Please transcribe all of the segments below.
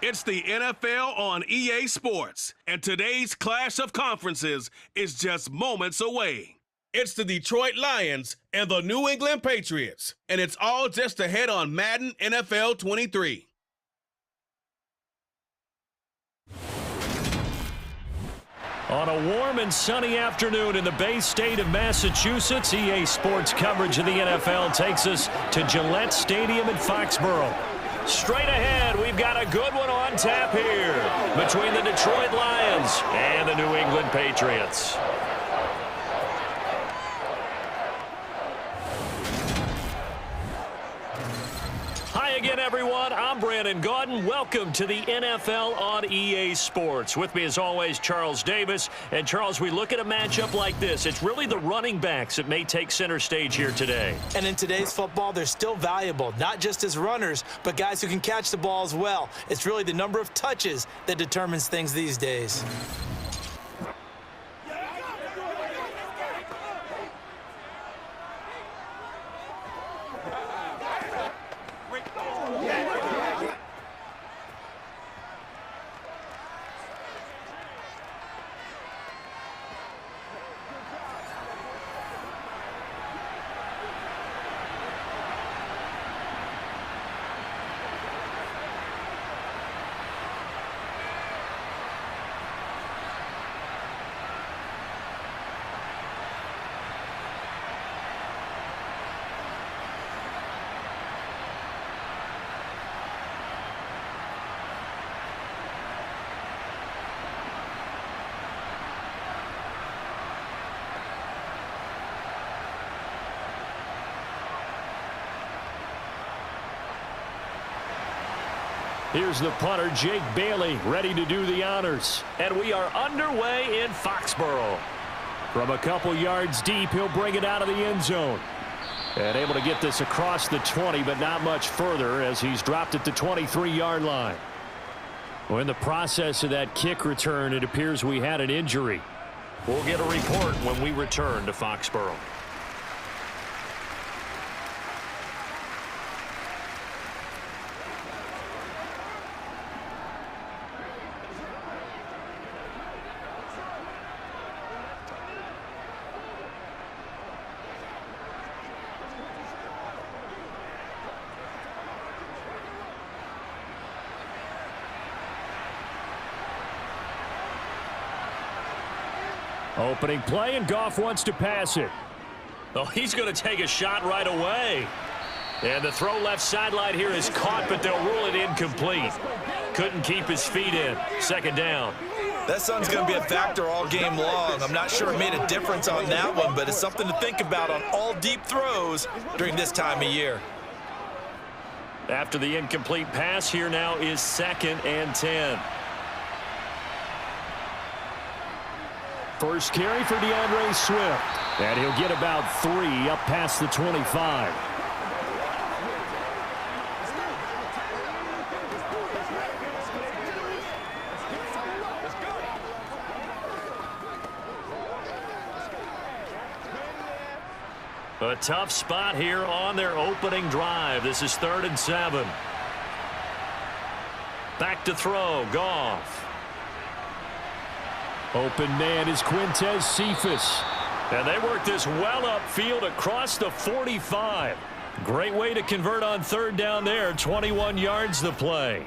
It's the NFL on EA Sports, and today's clash of conferences is just moments away. It's the Detroit Lions and the New England Patriots, and it's all just ahead on Madden NFL 23. On a warm and sunny afternoon in the Bay State of Massachusetts, EA Sports coverage of the NFL takes us to Gillette Stadium in Foxborough. Straight ahead, we've got a good one on tap here between the Detroit Lions and the New England Patriots. Hi again, everyone. I'm Brandon Gaudin. Welcome to the NFL on EA Sports. With me, as always, Charles Davis. And, Charles, we look at a matchup like this. It's really the running backs that may take center stage here today. And in today's football, they're still valuable, not just as runners, but guys who can catch the ball as well. It's really the number of touches that determines things these days. Here's the punter, Jake Bailey, ready to do the honors. And we are underway in Foxborough. From a couple yards deep, he'll bring it out of the end zone. And able to get this across the 20, but not much further as he's dropped it to 23-yard line. Well, in the process of that kick return, it appears we had an injury. We'll get a report when we return to Foxborough. Opening play, and Goff wants to pass it. Oh, he's going to take a shot right away. And the throw left sideline here is caught, but they'll rule it incomplete. Couldn't keep his feet in. Second down. That sun's going to be a factor all game long. I'm not sure it made a difference on that one, but it's something to think about on all deep throws during this time of year. After the incomplete pass, here now is 2nd and 10. First carry for DeAndre Swift. And he'll get about 3 up past the 25. A tough spot here on their opening drive. This is 3rd and 7. Back to throw, Goff. Open man is Quintez Cephas. And they work this well upfield across the 45. Great way to convert on 3rd down there. 21 yards to play.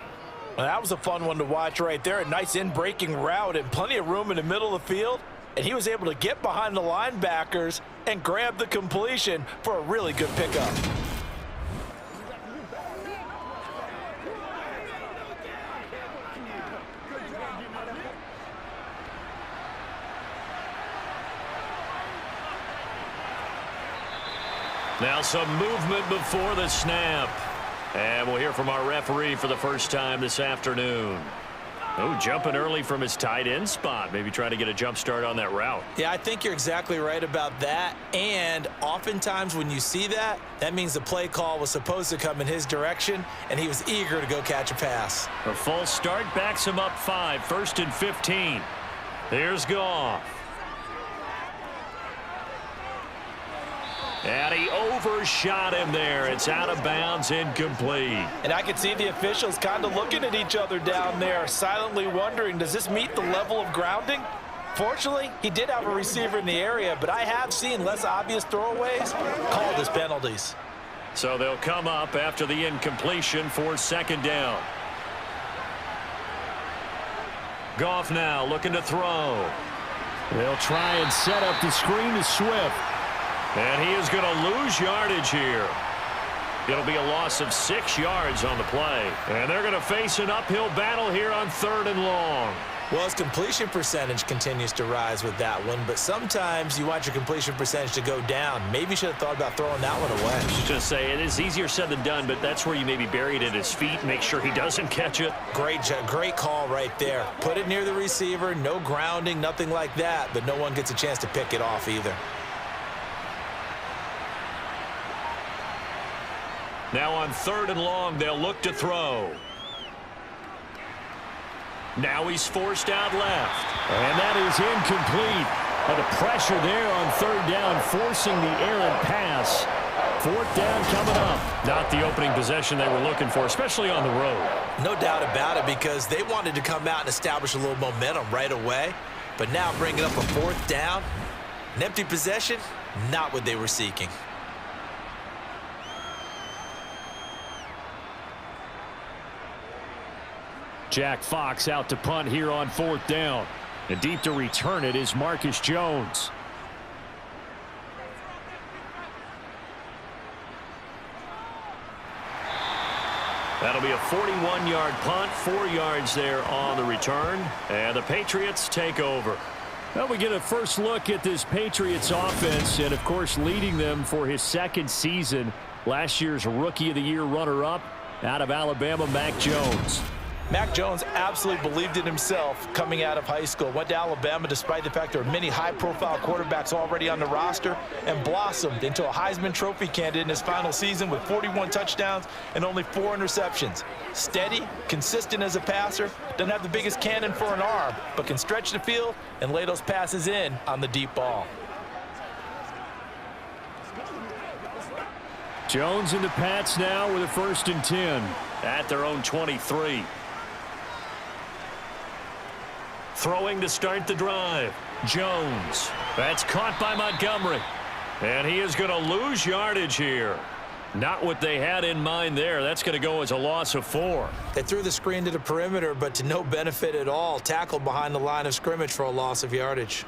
Well, that was a fun one to watch right there. A nice in-breaking route and plenty of room in the middle of the field. And he was able to get behind the linebackers and grab the completion for a really good pickup. Now some movement before the snap. And we'll hear from our referee for the first time this afternoon. Oh, jumping early from his tight end spot. Maybe trying to get a jump start on that route. Yeah, I think you're exactly right about that. And oftentimes when you see that, that means the play call was supposed to come in his direction, and he was eager to go catch a pass. A false start backs him up 5. 1st and 15. Here's Goff. And he overshot him there. It's out of bounds, incomplete. And I could see the officials kind of looking at each other down there, silently wondering, does this meet the level of grounding? Fortunately, he did have a receiver in the area, but I have seen less obvious throwaways called as penalties. So they'll come up after the incompletion for second down. Goff now looking to throw. They'll try and set up the screen to Swift. And he is going to lose yardage here. It'll be a loss of 6 yards on the play. And they're going to face an uphill battle here on 3rd and long. Well, his completion percentage continues to rise with that one, but sometimes you want your completion percentage to go down. Maybe you should have thought about throwing that one away. I was just say, it is easier said than done, but that's where you maybe bury it at his feet, make sure he doesn't catch it. Great call right there. Put it near the receiver, no grounding, nothing like that, but no one gets a chance to pick it off either. Now on 3rd and long, they'll look to throw. Now he's forced out left. And that is incomplete. And the pressure there on 3rd down, forcing the errant pass. 4th down coming up. Not the opening possession they were looking for, especially on the road. No doubt about it, because they wanted to come out and establish a little momentum right away. But now bringing up a 4th down, an empty possession, not what they were seeking. Jack Fox out to punt here on 4th down. And deep to return it is Marcus Jones. That'll be a 41-yard punt, 4 yards there on the return. And the Patriots take over. Well, we get a first look at this Patriots offense, and of course leading them for his 2nd season. Last year's Rookie of the Year runner-up out of Alabama, Mac Jones. Mac Jones absolutely believed in himself coming out of high school. Went to Alabama despite the fact there are many high-profile quarterbacks already on the roster, and blossomed into a Heisman Trophy candidate in his final season with 41 touchdowns and only 4 interceptions. Steady, consistent as a passer, doesn't have the biggest cannon for an arm, but can stretch the field and lay those passes in on the deep ball. Jones and the Pats now with a 1st and 10. At their own 23. Throwing to start the drive. Jones. That's caught by Montgomery. And he is going to lose yardage here. Not what they had in mind there. That's going to go as a loss of 4. They threw the screen to the perimeter, but to no benefit at all. Tackled behind the line of scrimmage for a loss of yardage.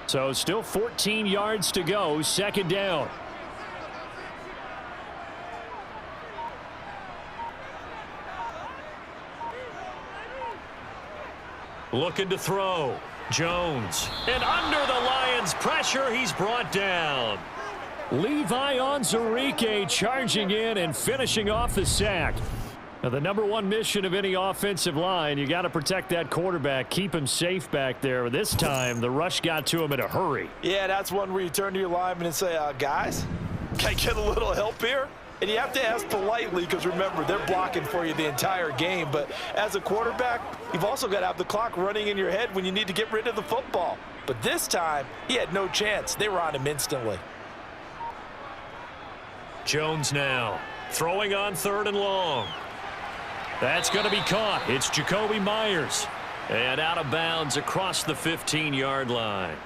So still 14 yards to go, 2nd down. Looking to throw. Jones. And under the Lions' pressure, he's brought down. Levi Onwuzurike charging in and finishing off the sack. Now, the #1 mission of any offensive line, you got to protect that quarterback, keep him safe back there. This time, the rush got to him in a hurry. Yeah, that's one where you turn to your lineman and say, guys, can I get a little help here? And you have to ask politely because, remember, they're blocking for you the entire game. But as a quarterback, you've also got to have the clock running in your head when you need to get rid of the football. But this time, he had no chance. They were on him instantly. Jones now throwing on 3rd and long. That's going to be caught. It's Jacoby Myers. And out of bounds across the 15-yard line.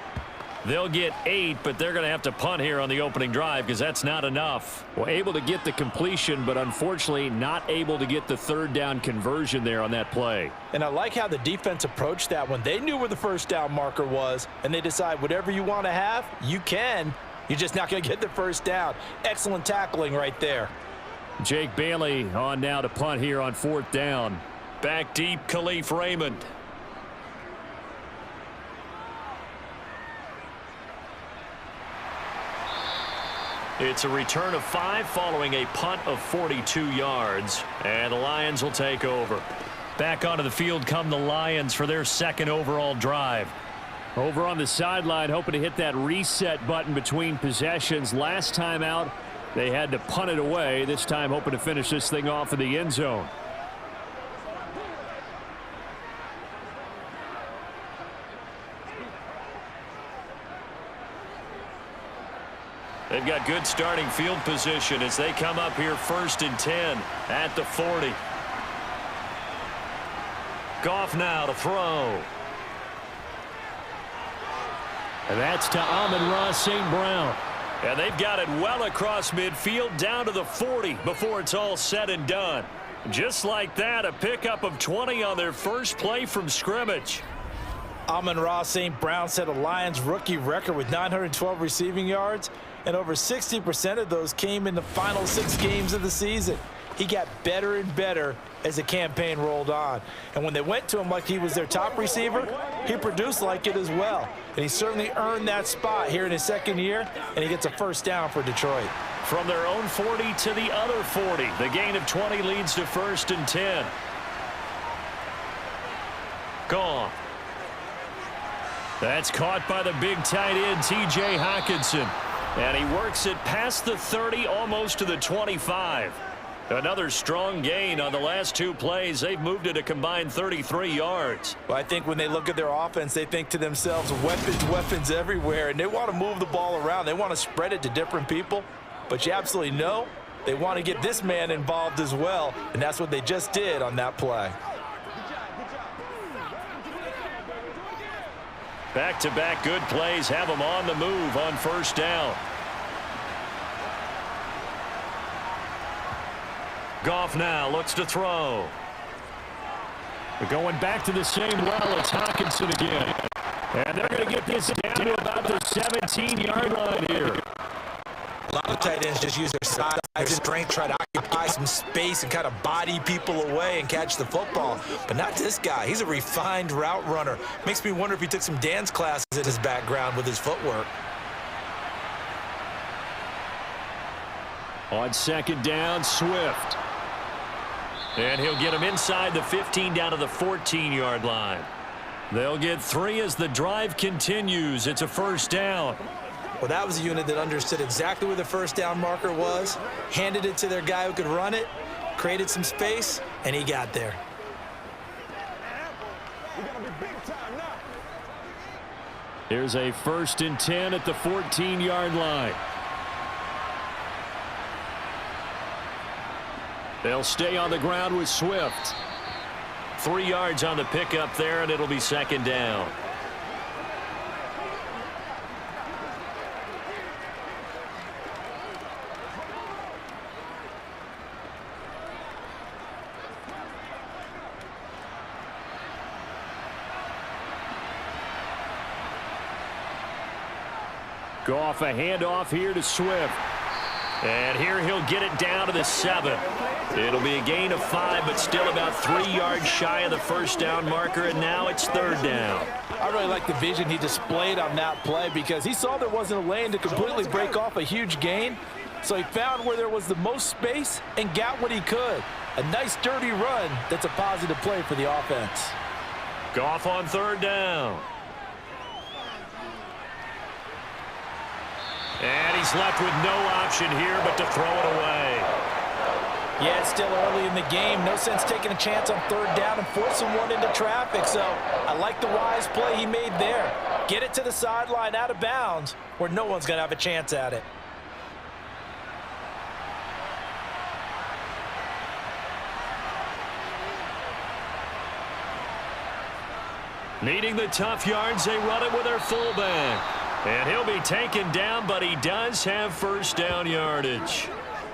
They'll get 8, but they're going to have to punt here on the opening drive because that's not enough. Well, able to get the completion, but unfortunately not able to get the 3rd down conversion there on that play. And I like how the defense approached that one. They knew where the 1st down marker was, and they decide whatever you want to have, you can. You're just not going to get the 1st down. Excellent tackling right there. Jake Bailey on now to punt here on 4th down. Back deep, Khalif Raymond. It's a return of 5 following a punt of 42 yards. And the Lions will take over. Back onto the field come the Lions for their 2nd overall drive. Over on the sideline, hoping to hit that reset button between possessions. Last time out, they had to punt it away. This time, hoping to finish this thing off in the end zone. They've got good starting field position as they come up here 1st and 10 at the 40. Goff now to throw. And that's to Amon-Ra St. Brown. And they've got it well across midfield down to the 40 before it's all said and done. Just like that, a pickup of 20 on their first play from scrimmage. Amon-Ra St. Brown set a Lions rookie record with 912 receiving yards, and over 60% of those came in the final 6 games of the season. He got better and better as the campaign rolled on. And when they went to him like he was their top receiver, he produced like it as well. And he certainly earned that spot here in his 2nd year, and he gets a first down for Detroit. From their own 40 to the other 40. The gain of 20 leads to 1st and 10. Gone. That's caught by the big tight end, T.J. Hockenson. And he works it past the 30, almost to the 25. Another strong gain on the last 2 plays. They've moved it a combined 33 yards. Well, I think when they look at their offense, they think to themselves, weapons everywhere, and they want to move the ball around. They want to spread it to different people. But you absolutely know they want to get this man involved as well, and that's what they just did on that play. Back-to-back good plays have them on the move on 1st down. Goff now looks to throw. We're going back to the same well. It's Hockenson again. And they're going to get this down to about the 17-yard line here. A lot of tight ends just use their size and strength, try to occupy some space and kind of body people away and catch the football. But not this guy. He's a refined route runner. Makes me wonder if he took some dance classes in his background with his footwork. On 2nd down, Swift. And he'll get him inside the 15 down to the 14-yard line. They'll get 3 as the drive continues. It's a 1st down. Well, that was a unit that understood exactly where the 1st down marker was, handed it to their guy who could run it, created some space, and he got there. Here's a 1st and 10 at the 14-yard line. They'll stay on the ground with Swift. 3 yards on the pickup there, and it'll be 2nd down. Goff, a handoff here to Swift. And here he'll get it down to the 7. It'll be a gain of 5, but still about 3 yards shy of the 1st down marker, and now it's 3rd down. I really like the vision he displayed on that play because he saw there wasn't a lane to completely break off a huge gain. So he found where there was the most space and got what he could. A nice dirty run that's a positive play for the offense. Goff on 3rd down. And he's left with no option here but to throw it away. Yeah, it's still early in the game. No sense taking a chance on 3rd down and forcing one into traffic. So I like the wise play he made there. Get it to the sideline out of bounds where no one's going to have a chance at it. Needing the tough yards, they run it with their fullback. And he'll be taken down, but he does have 1st down yardage.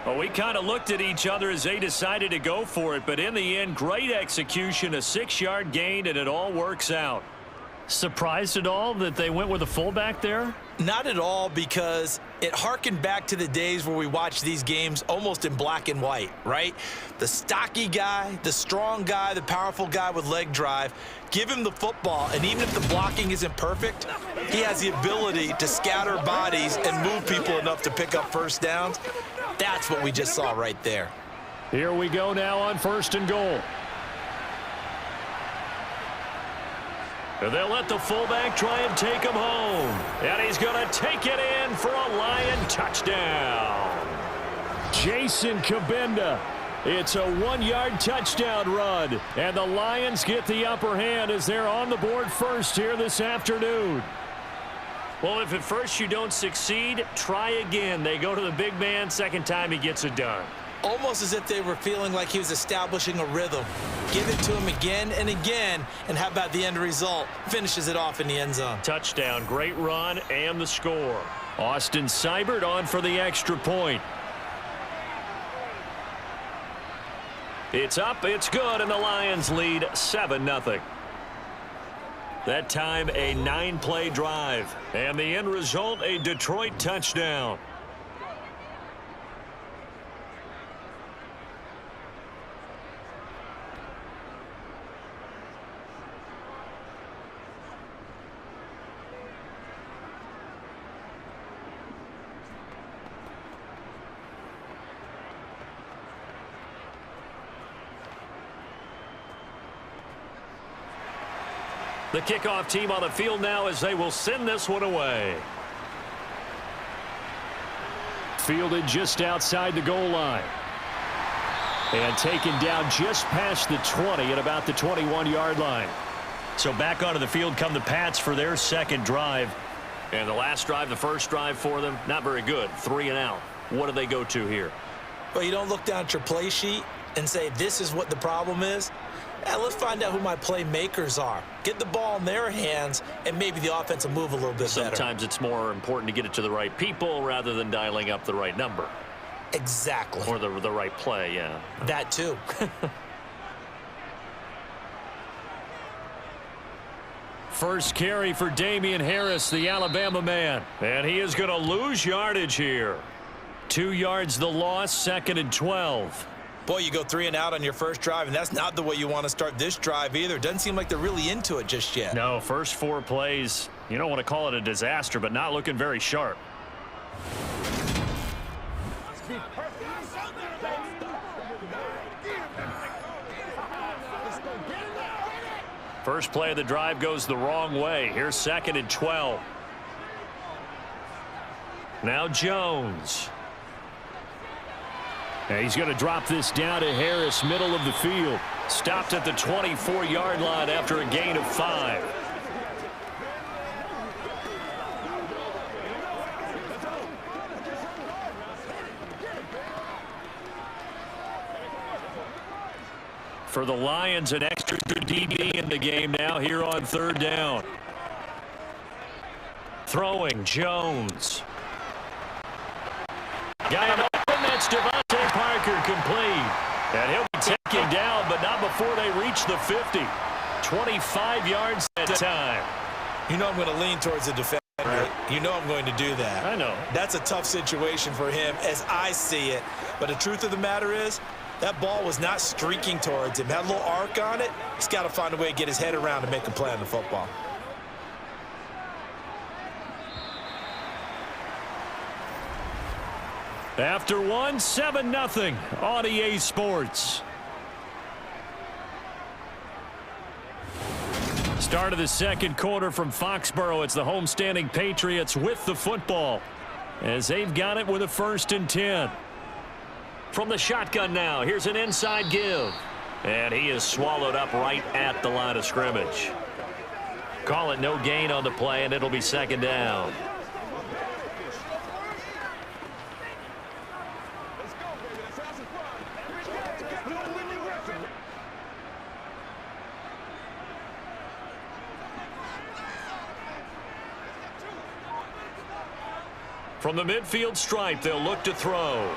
Well, we kind of looked at each other as they decided to go for it, but in the end, great execution, a 6-yard gain, and it all works out. Surprised at all that they went with a fullback there? Not at all, because it harkened back to the days where we watched these games almost in black and white, right? The stocky guy, the strong guy, the powerful guy with leg drive, give him the football, and even if the blocking isn't perfect, he has the ability to scatter bodies and move people enough to pick up 1st downs. That's what we just saw right there. Here we go now on 1st and goal. And they'll let the fullback try and take him home. And he's going to take it in for a Lion touchdown. Jason Kabinda. It's a 1-yard touchdown run. And the Lions get the upper hand as they're on the board first here this afternoon. Well, if at first you don't succeed, try again. They go to the big man. Second time he gets it done. Almost as if they were feeling like he was establishing a rhythm. Give it to him again and again, and how about the end result? Finishes it off in the end zone. Touchdown, great run, and the score. Austin Seibert on for the extra point. It's up, it's good, and the Lions lead 7-0. That time, a 9-play drive, and the end result, a Detroit touchdown. The kickoff team on the field now as they will send this one away. Fielded just outside the goal line. And taken down just past the 20 at about the 21-yard line. So back onto the field come the Pats for their second drive. And the last drive, the first drive for them, not very good. 3 and out. What do they go to here? Well, you don't look down at your play sheet and say, this is what the problem is. Let's find out who my playmakers are. Get the ball in their hands, and maybe the offense will move a little bit better. Sometimes it's more important to get it to the right people rather than dialing up the right number. Exactly. Or the right play, yeah. That too. First carry for Damian Harris, the Alabama man. And he is going to lose yardage here. 2 yards the loss, 2nd and 12. Boy, you go 3 and out on your first drive, and that's not the way you want to start this drive either. Doesn't seem like they're really into it just yet. No, first 4 plays, you don't want to call it a disaster, but not looking very sharp. First play of the drive goes the wrong way. Here's 2nd and 12. Now Jones. And he's going to drop this down to Harris, middle of the field. Stopped at the 24-yard line after a gain of 5. For the Lions, an extra DB in the game now here on 3rd down. Throwing Jones. Got him open. That's Devontae Parker complete. And he'll be taken down, but not before they reach the 50. 25 yards that time. You know I'm going to lean towards the defender. Right. You know I'm going to do that. I know. That's a tough situation for him as I see it. But the truth of the matter is, that ball was not streaking towards him. Had a little arc on it. He's got to find a way to get his head around and make a play on the football. After 1, 7-0 on EA Sports. Start of the second quarter from Foxborough. It's the homestanding Patriots with the football as they've got it with a 1st and 10. From the shotgun now, here's an inside give. And he is swallowed up right at the line of scrimmage. Call it no gain on the play, and it'll be 2nd down. From the midfield stripe, they'll look to throw.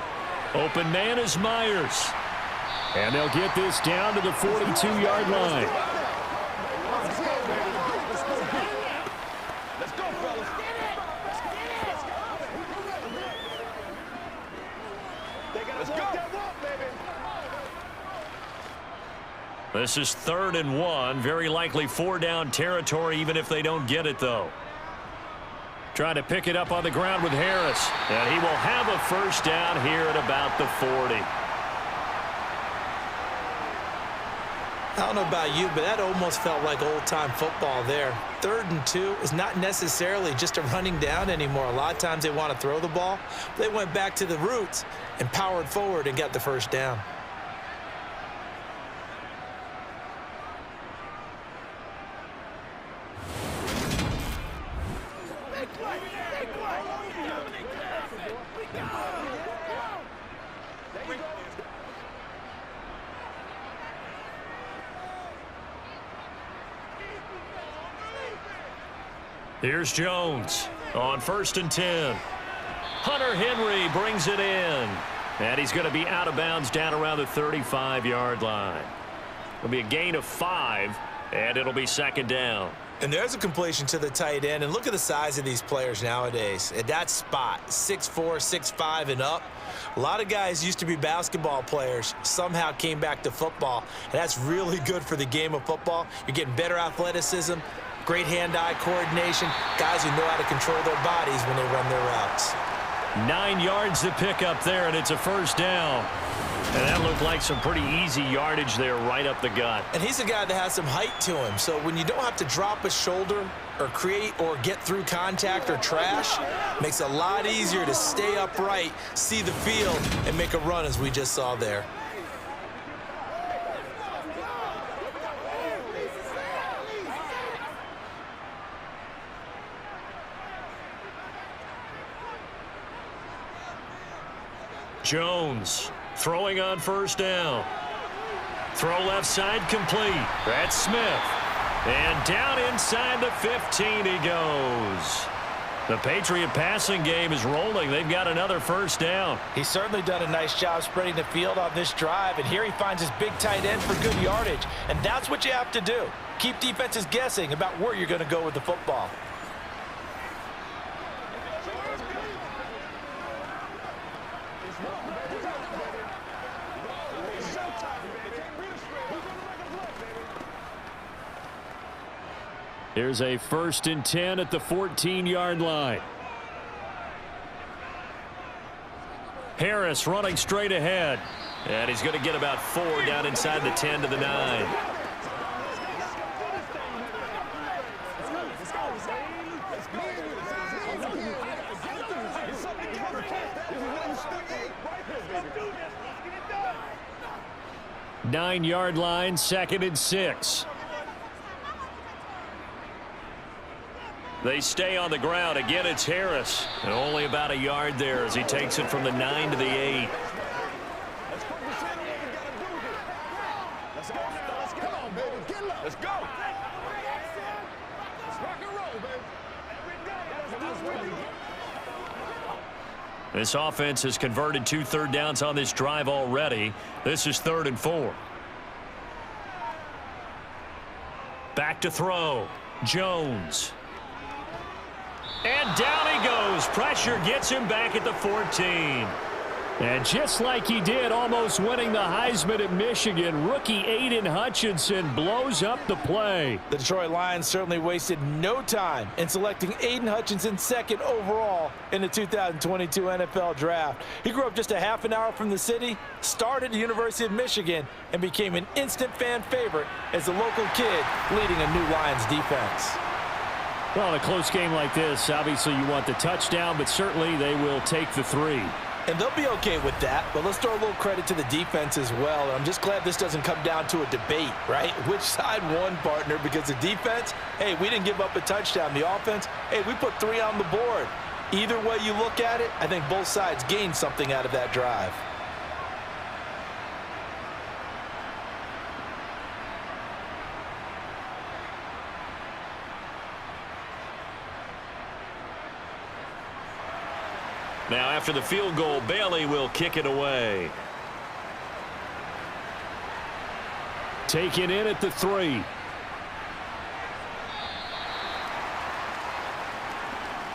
Open man is Myers. And they'll get this down to the 42-yard line. This is 3rd and 1. Very likely 4-down territory, even if they don't get it, though. Trying to pick it up on the ground with Harris. And he will have a 1st down here at about the 40. I don't know about you, but that almost felt like old-time football there. 3rd and 2 is not necessarily just a running down anymore. A lot of times they want to throw the ball. They went back to the roots and powered forward and got the first down. Here's Jones on 1st and 10. Hunter Henry brings it in. And he's going to be out of bounds down around the 35-yard line. It'll be a gain of 5, and it'll be 2nd down. And there's a completion to the tight end. And look at the size of these players nowadays. At that spot, 6'4", 6'5", and up. A lot of guys used to be basketball players, somehow came back to football. And that's really good for the game of football. You're getting better athleticism, great hand-eye coordination, guys who know how to control their bodies when they run their routes. 9 yards to pick up there, and it's a 1st down. And that looked like some pretty easy yardage there right up the gut. And he's a guy that has some height to him, so when you don't have to drop a shoulder or create or get through contact or trash, makes it a lot easier to stay upright, see the field, and make a run as we just saw there. Jones throwing on 1st down. Throw left side complete. That's Smith. And down inside the 15 he goes. The Patriot passing game is rolling. They've got another 1st down. He's certainly done a nice job spreading the field on this drive, and here he finds his big tight end for good yardage. And that's what you have to do. Keep defenses guessing about where you're going to go with the football. Here's a 1st and 10 at the 14-yard line. Harris running straight ahead. And he's going to get about 4 down inside the 10 to the 9. Nine-yard line, 2nd and 6. They stay on the ground. Again, it's Harris. And only about a yard there as he takes it from the 9 to the 8. Let's go. Let's rock and roll, baby. This offense has converted 2 third downs on this drive already. This is 3rd and 4. Back to throw. Jones. And down he goes. Pressure gets him back at the 14. And just like he did, almost winning the Heisman at Michigan, rookie Aiden Hutchinson blows up the play. The Detroit Lions certainly wasted no time in selecting Aiden Hutchinson 2nd overall in the 2022 NFL Draft. He grew up just a half an hour from the city, started at the University of Michigan, and became an instant fan favorite as a local kid leading a new Lions defense. Well, in a close game like this, obviously you want the touchdown, but certainly they will take the 3. And they'll be okay with that, but let's throw a little credit to the defense as well. And I'm just glad this doesn't come down to a debate, right? Which side won, partner? Because the defense, hey, we didn't give up a touchdown. The offense, hey, we put 3 on the board. Either way you look at it, I think both sides gained something out of that drive. Now, after the field goal, Bailey will kick it away. Taken in at the 3.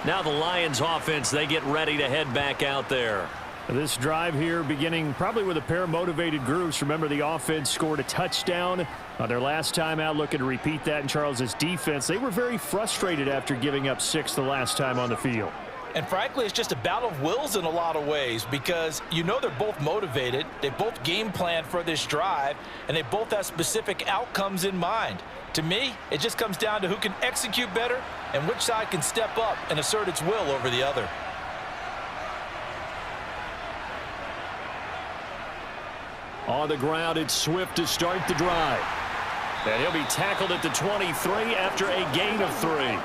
Now the Lions offense, they get ready to head back out there. This drive here beginning probably with a pair of motivated groups. Remember, the offense scored a touchdown on their last time out, looking to repeat that in Charles's defense. They were very frustrated after giving up 6 the last time on the field. And frankly, it's just a battle of wills in a lot of ways because you know they're both motivated, they both game planned for this drive, and they both have specific outcomes in mind. To me, it just comes down to who can execute better and which side can step up and assert its will over the other. On the ground, it's Swift to start the drive. And he'll be tackled at the 23 after a gain of 3.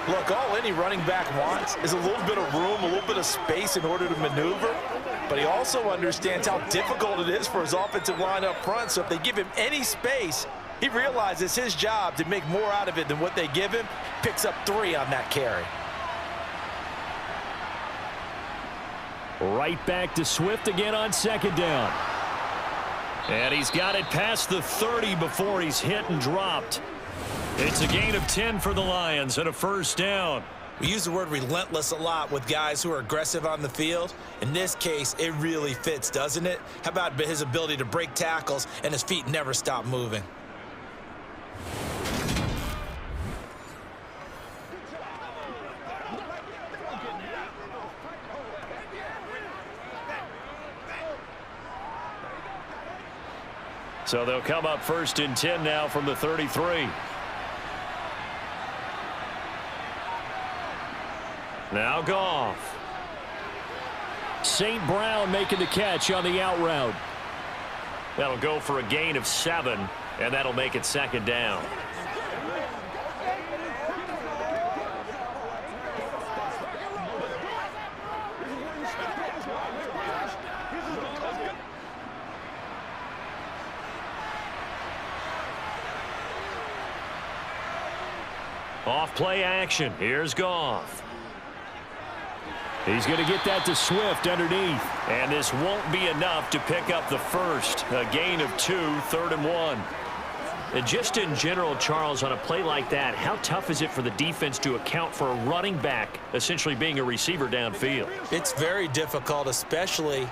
Look, all any running back wants is a little bit of room, a little bit of space in order to maneuver, but he also understands how difficult it is for his offensive line up front, so if they give him any space, he realizes his job to make more out of it than what they give him, picks up 3 on that carry. Right back to Swift again on second down. And he's got it past the 30 before he's hit and dropped. It's a gain of 10 for the Lions and a first down. We use the word relentless a lot with guys who are aggressive on the field. In this case, it really fits, doesn't it? How about his ability to break tackles and his feet never stop moving? So they'll come up first and 10 now from the 33. Now Goff. St. Brown making the catch on the out route. That'll go for a gain of 7, and that'll make it second down. Off play action. Here's Goff. He's going to get that to Swift underneath. And this won't be enough to pick up the first. A gain of 2, 3rd and 1. And just in general, Charles, on a play like that, how tough is it for the defense to account for a running back essentially being a receiver downfield? It's very difficult, especially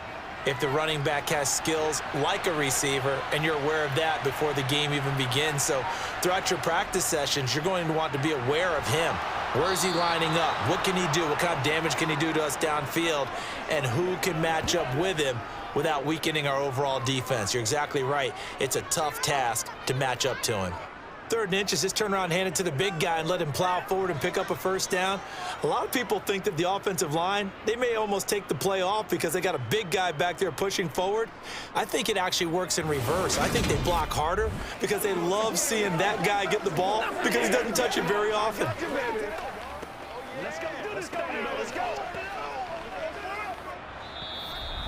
if the running back has skills like a receiver, and you're aware of that before the game even begins. So throughout your practice sessions, you're going to want to be aware of him. Where is he lining up? What can he do? What kind of damage can he do to us downfield? And who can match up with him without weakening our overall defense? You're exactly right. It's a tough task to match up to him. 3rd and inches, just turn around, hand it to the big guy and let him plow forward and pick up a first down. A lot of people think that the offensive line, they may almost take the play off because they got a big guy back there pushing forward. I think it actually works in reverse. I think they block harder because they love seeing that guy get the ball because he doesn't touch it very often. Let's go. Let's go. Let's go.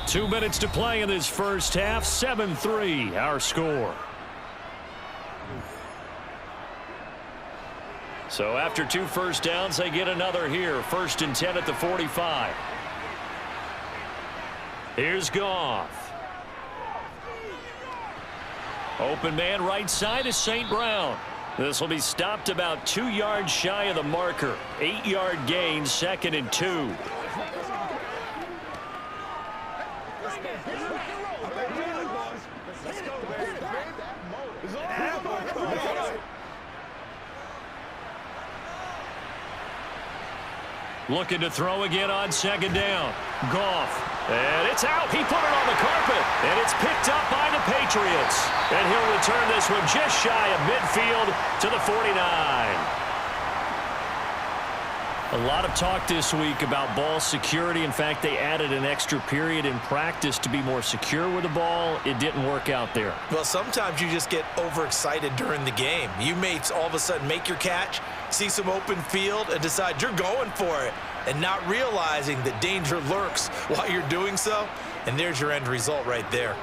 2 minutes to play in this first half. 7-3 our score. So after 2 first downs, they get another here. 1st and 10 at the 45. Here's Goff. Open man right side is St. Brown. This will be stopped about 2 yards shy of the marker. 8-yard gain, 2nd and 2. Looking to throw again on 2nd down. Goff. And it's out. He put it on the carpet. And it's picked up by the Patriots. And he'll return this one just shy of midfield to the 49. A lot of talk this week about ball security. In fact, they added an extra period in practice to be more secure with the ball. It didn't work out there. Well, sometimes you just get overexcited during the game. You may all of a sudden make your catch, see some open field, and decide you're going for it, and not realizing that danger lurks while you're doing so. And there's your end result right there.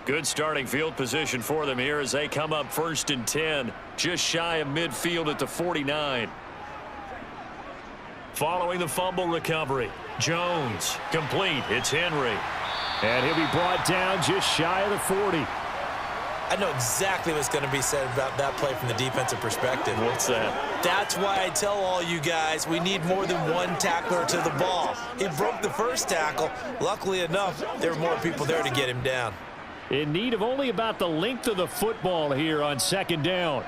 Good starting field position for them here as they come up 1st and 10, just shy of midfield at the 49. Following the fumble recovery, Jones, complete. It's Henry. And he'll be brought down just shy of the 40. I know exactly what's going to be said about that play from the defensive perspective. What's that? That's why I tell all you guys we need more than one tackler to the ball. He broke the first tackle. Luckily enough, there were more people there to get him down. In need of only about the length of the football here on second down.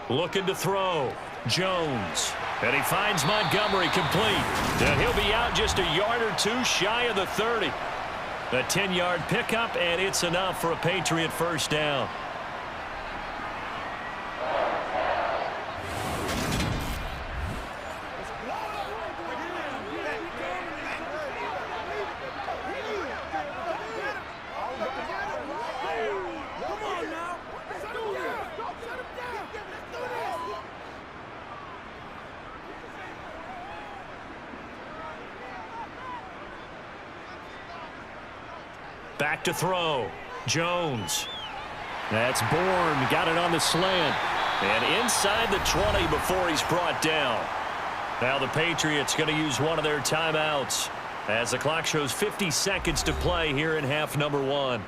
Looking to throw. Jones. And he finds Montgomery complete. And he'll be out just a yard or two shy of the 30. A 10-yard pickup, and it's enough for a Patriot first down. Back to throw. Jones. That's Bourne. Got it on the slant. And inside the 20 before he's brought down. Now the Patriots going to use one of their timeouts as the clock shows 50 seconds to play here in half number 1.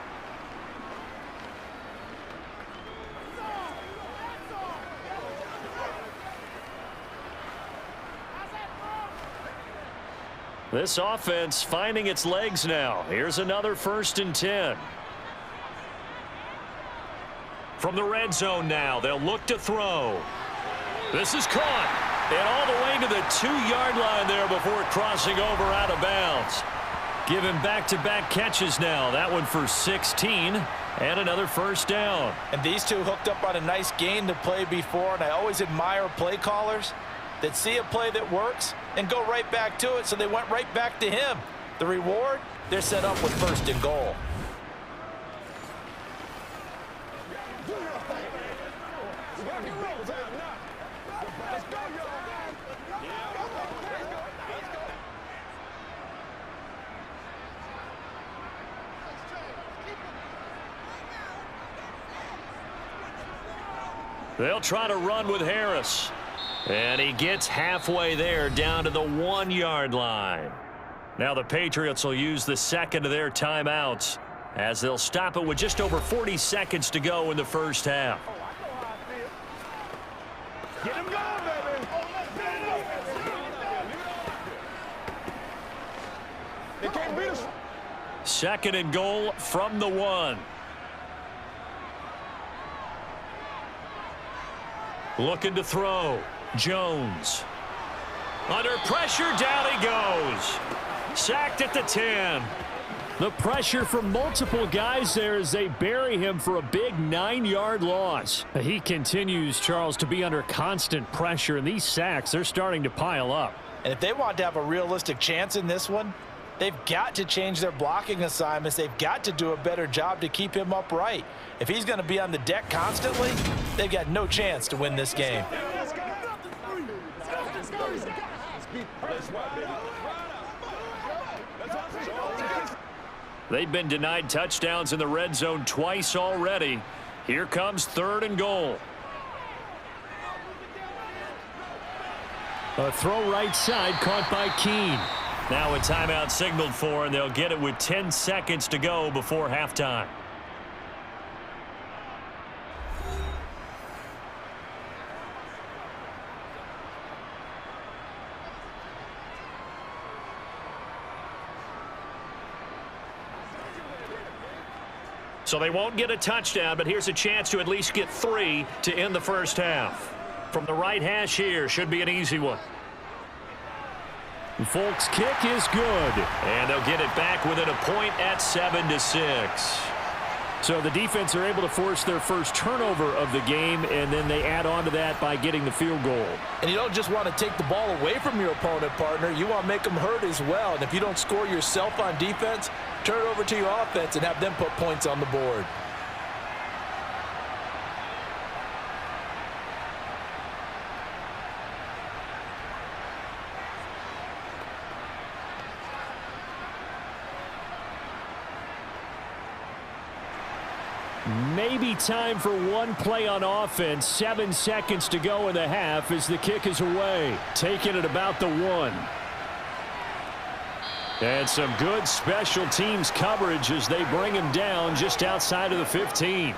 This offense finding its legs now. Here's another 1st and 10. From the red zone now, they'll look to throw. This is caught. And all the way to the 2-yard line there before crossing over out of bounds. Give him back-to-back catches now. That one for 16 and another first down. And these two hooked up on a nice gain to play before, and I always admire play callers that see a play that works and go right back to it, so they went right back to him. The reward, they're set up with 1st and goal. They'll try to run with Harris. And he gets halfway there down to the 1-yard line. Now the Patriots will use the second of their timeouts as they'll stop it with just over 40 seconds to go in the first half. Get him going, baby. They can't beat us. 2nd and goal from the 1. Looking to throw. Jones. Under pressure, down he goes. Sacked at the 10. The pressure from multiple guys there as they bury him for a big 9-yard loss. He continues, Charles, to be under constant pressure, and these sacks, they're starting to pile up. And if they want to have a realistic chance in this one, they've got to change their blocking assignments. They've got to do a better job to keep him upright. If he's going to be on the deck constantly, they've got no chance to win this game. They've been denied touchdowns in the red zone twice already. Here comes 3rd and goal. A throw right side caught by Keene. Now a timeout signaled for, and they'll get it with 10 seconds to go before halftime. So they won't get a touchdown, but here's a chance to at least get 3 to end the first half. From the right hash here, should be an easy one. Folks' kick is good. And they'll get it back within a point at 7-6. So the defense are able to force their first turnover of the game, and then they add on to that by getting the field goal. And you don't just want to take the ball away from your opponent, partner. You want to make them hurt as well. And if you don't score yourself on defense, turn it over to your offense and have them put points on the board. Maybe time for one play on offense. 7 seconds to go in the half as the kick is away. Taking it about the 1. And some good special teams coverage as they bring him down just outside of the 15.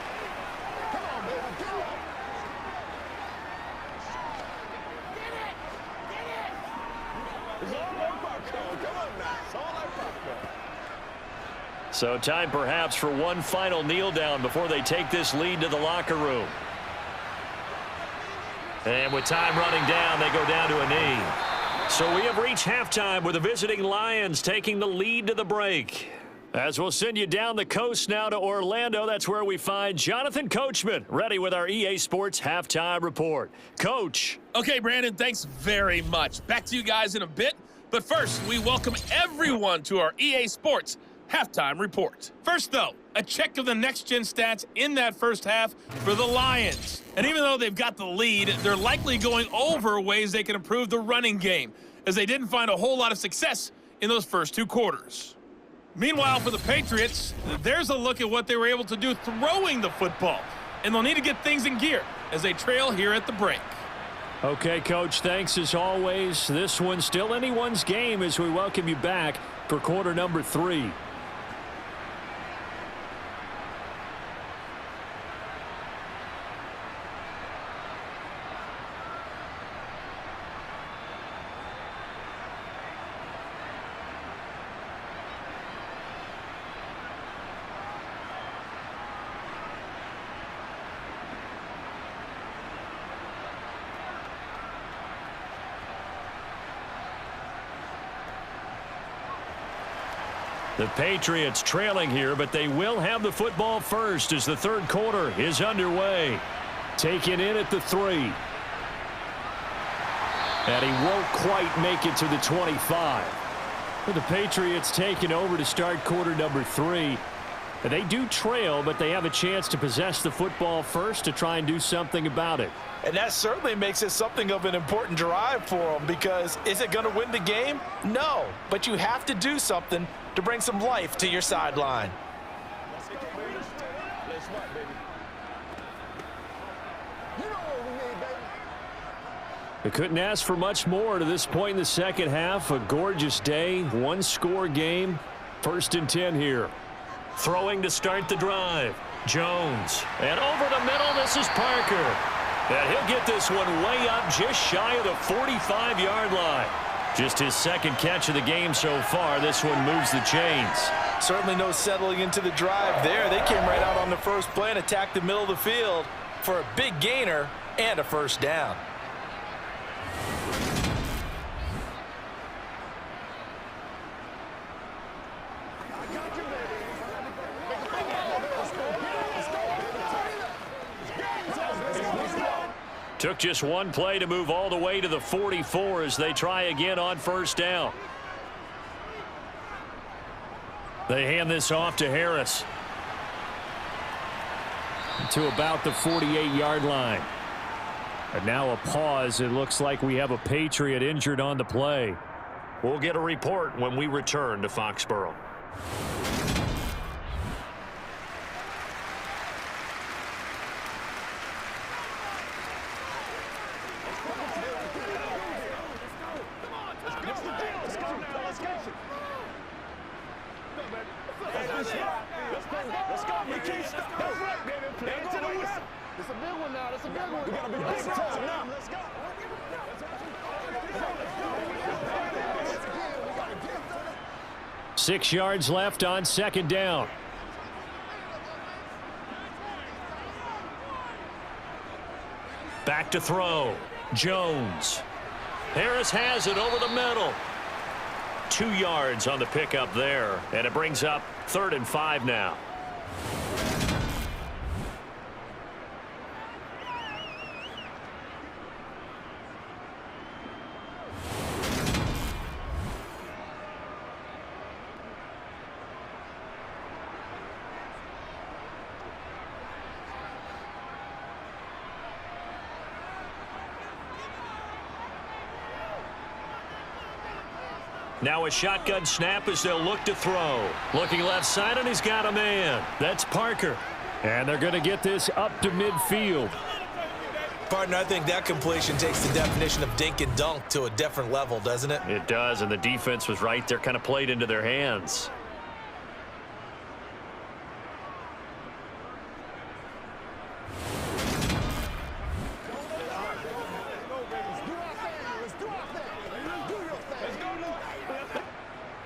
So time perhaps for one final kneel down before they take this lead to the locker room. And with time running down, they go down to a knee. So we have reached halftime with the visiting Lions taking the lead to the break. As we'll send you down the coast now to Orlando, that's where we find Jonathan Coachman, ready with our EA Sports Halftime Report. Coach. Okay, Brandon, thanks very much. Back to you guys in a bit. But first, we welcome everyone to our EA Sports Halftime Report. First, though, a check of the next-gen stats in that first half for the Lions. And even though they've got the lead, they're likely going over ways they can improve the running game, as they didn't find a whole lot of success in those first two quarters. Meanwhile, for the Patriots, there's a look at what they were able to do throwing the football. And they'll need to get things in gear as they trail here at the break. Okay, Coach, thanks as always. This one's still anyone's game as we welcome you back for quarter number 3. The Patriots trailing here, but they will have the football first as the third quarter is underway. Taken in at the 3. And he won't quite make it to the 25. With the Patriots taking over to start quarter number 3. And they do trail, but they have a chance to possess the football first to try and do something about it. And that certainly makes it something of an important drive for them, because is it going to win the game? No, but you have to do something to bring some life to your sideline. They couldn't ask for much more to this point in the second half. A gorgeous day, one-score game. 1st and 10 here. Throwing to start the drive. Jones. And over the middle, this is Parker. And he'll get this one way up just shy of the 45-yard line. Just his second catch of the game so far. This one moves the chains. Certainly no settling into the drive there. They came right out on the first play and attacked the middle of the field for a big gainer and a first down. Took just one play to move all the way to the 44 as they try again on first down. They hand this off to Harris. To about the 48-yard line. And now a pause. It looks like we have a Patriot injured on the play. We'll get a report when we return to Foxborough. It's a big one now. It's a big one. We got to be big time now. Let's go. 6 yards left on second down. Back to throw. Jones. Harris has it over the middle. 2 yards on the pickup there, and it brings up 3rd and 5 now. Now a shotgun snap as they'll look to throw. Looking left side, and he's got a man. That's Parker. And they're going to get this up to midfield. Partner, I think that completion takes the definition of dink and dunk to a different level, doesn't it? It does, and the defense was right there, kind of played into their hands.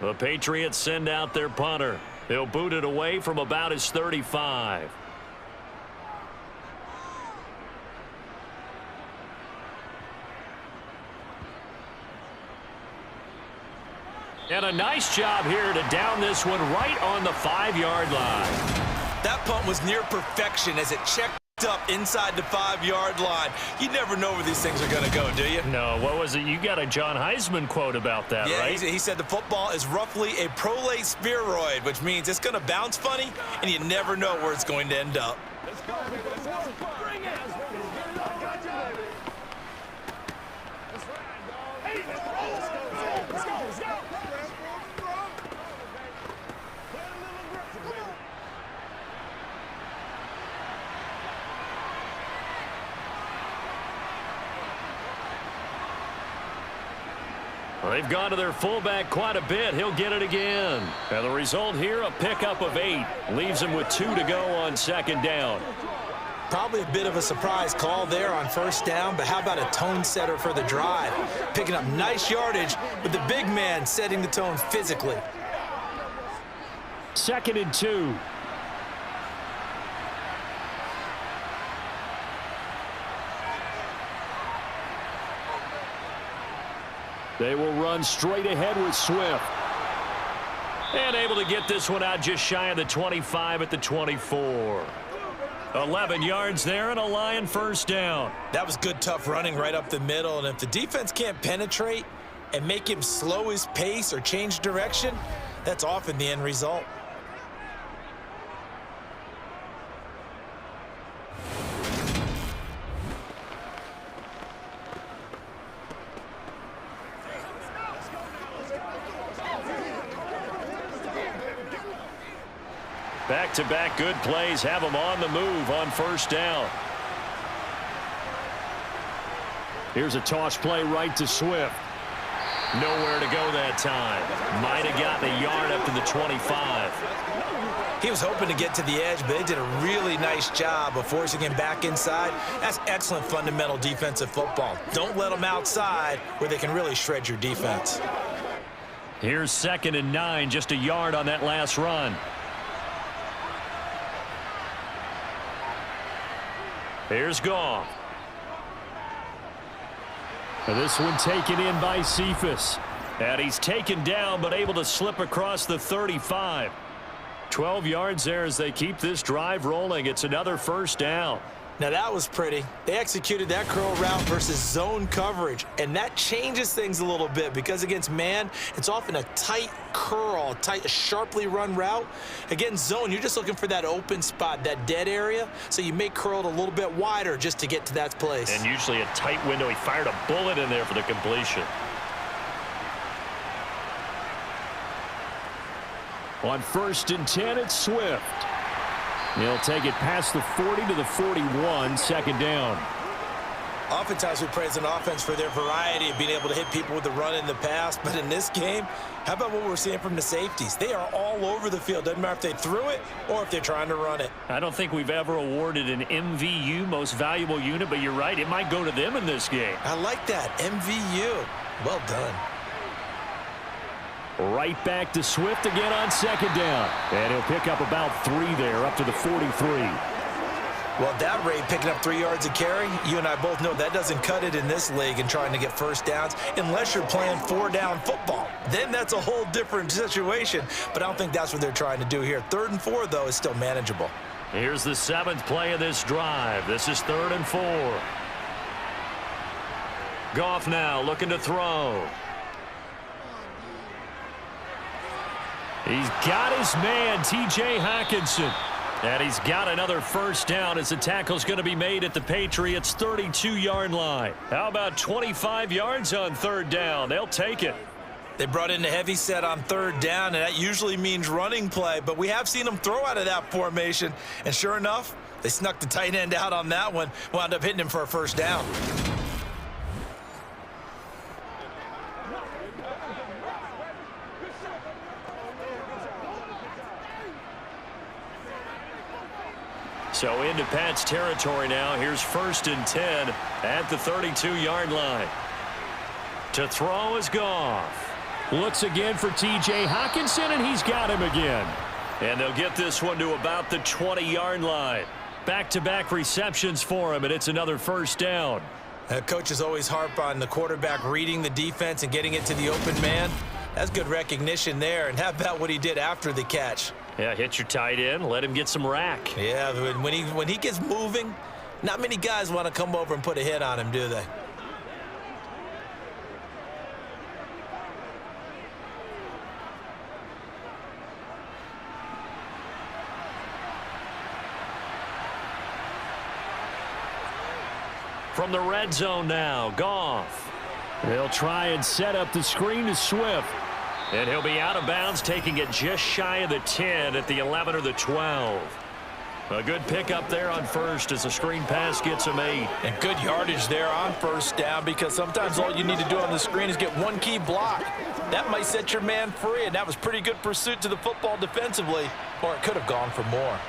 The Patriots send out their punter. He'll boot it away from about his 35. And a nice job here to down this one right on the 5-yard line. That punt was near perfection as it checked up inside the 5-yard line. You never know where these things are going to go, do you? No, what was it? You got a John Heisman quote about that, yeah, right? He said the football is roughly a prolate spheroid, which means it's going to bounce funny, and you never know where it's going to end up. Let's go, baby. Let's go. Bring it. I got you, baby. Let's ride, dog. Hey, let's go. Let's go. Let's go. Let's go. Well, they've gone to their fullback quite a bit. He'll get it again. And the result here, a pickup of 8. Leaves him with 2 to go on 2nd down. Probably a bit of a surprise call there on 1st down, but how about a tone setter for the drive? Picking up nice yardage, but the big man setting the tone physically. 2nd and 2. They will run straight ahead with Swift. And able to get this one out just shy of the 25 at the 24. 11 yards there and a Lion 1st down. That was good, tough running right up the middle. And if the defense can't penetrate and make him slow his pace or change direction, that's often the end result. Back-to-back good plays have them on the move on 1st down. Here's a toss play right to Swift. Nowhere to go that time. Might have gotten a yard up to the 25. He was hoping to get to the edge, but they did a really nice job of forcing him back inside. That's excellent fundamental defensive football. Don't let them outside where they can really shred your defense. Here's 2nd and 9, just a yard on that last run. Here's Goff. This one taken in by Cephas. And he's taken down, but able to slip across the 35. 12 yards there as they keep this drive rolling. It's another 1st down. Now that was pretty. They executed that curl route versus zone coverage, and that changes things a little bit because against man, it's often a tight curl, a sharply run route. Against zone, you're just looking for that open spot, that dead area, so you may curl it a little bit wider just to get to that place. And usually a tight window. He fired a bullet in there for the completion. On 1st and 10, it's Swift. He'll take it past the 40 to the 41, 2nd down. Oftentimes we praise an offense for their variety of being able to hit people with the run in the pass, but in this game, how about what we're seeing from the safeties? They are all over the field. Doesn't matter if they threw it or if they're trying to run it. I don't think we've ever awarded an MVU, most valuable unit, but you're right, it might go to them in this game. I like that, MVU. Well done. Right back to Swift again on 2nd down. And he'll pick up about 3 there, up to the 43. Well, at that rate, picking up 3 yards a carry, you and I both know that doesn't cut it in this league and trying to get 1st downs unless you're playing 4-down football. Then that's a whole different situation, but I don't think that's what they're trying to do here. 3rd and 4, though, is still manageable. Here's the 7th play of this drive. This is 3rd and 4. Goff now looking to throw. He's got his man, T.J. Hockenson. And he's got another 1st down as the tackle's going to be made at the Patriots' 32-yard line. How about 25 yards on 3rd down? They'll take it. They brought in the heavy set on 3rd down, and that usually means running play, but we have seen them throw out of that formation, and sure enough, they snuck the tight end out on that one, wound up hitting him for a 1st down. So into Pat's territory now. Here's 1st and 10 at the 32-yard line. To throw is Goff. Looks again for T.J. Hockenson, and he's got him again. And they'll get this one to about the 20-yard line. Back-to-back receptions for him, and it's another first down. Coaches always harp on the quarterback reading the defense and getting it to the open man. That's good recognition there. And how about what he did after the catch? Yeah, hit your tight end, let him get some rack. Yeah, when he gets moving, not many guys want to come over and put a hit on him, do they? From the red zone now, Goff. They'll try and set up the screen to Swift. And he'll be out of bounds, taking it just shy of the 10 at the 11 or the 12. A good pickup there on first as the screen pass gets him 8. And good yardage there on first down, because sometimes all you need to do on the screen is get one key block. That might set your man free, and that was pretty good pursuit to the football defensively, or it could have gone for more.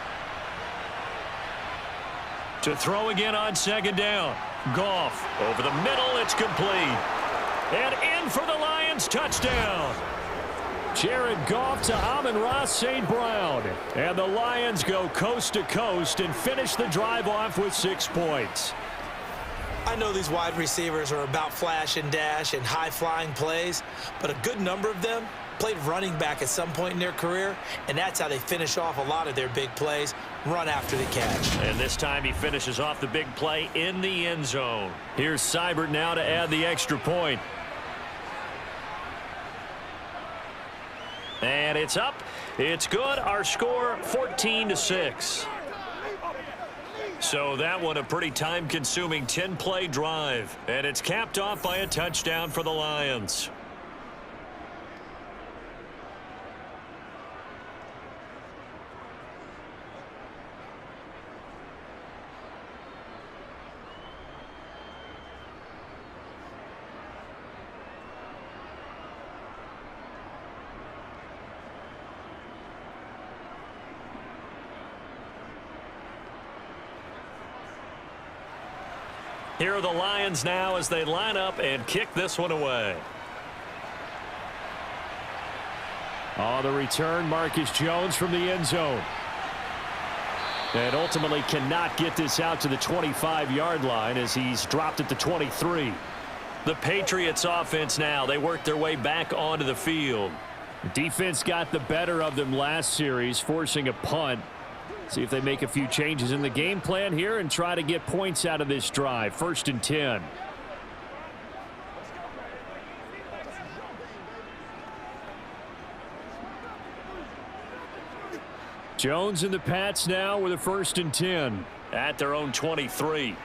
To throw again on second down. Goff over the middle, it's complete. And in for the Lions, touchdown. Jared Goff to Amon-Ra St. Brown. And the Lions go coast to coast and finish the drive off with 6 points. I know these wide receivers are about flash and dash and high-flying plays, but a good number of them played running back at some point in their career, and that's how they finish off a lot of their big plays, run after the catch. And this time he finishes off the big play in the end zone. Here's Seibert now to add the extra point. And it's up. It's good. Our score 14-6. So that one a pretty time-consuming 10-play drive. And it's capped off by a touchdown for the Lions. Here are the Lions now as they line up and kick this one away. On the return, Marcus Jones from the end zone. And ultimately cannot get this out to the 25-yard line as he's dropped at the 23. The Patriots offense now, they work their way back onto the field. Defense got the better of them last series, forcing a punt. See if they make a few changes in the game plan here and try to get points out of this drive. 1st and 10. Jones and the Pats now with a 1st and 10 at their own 23.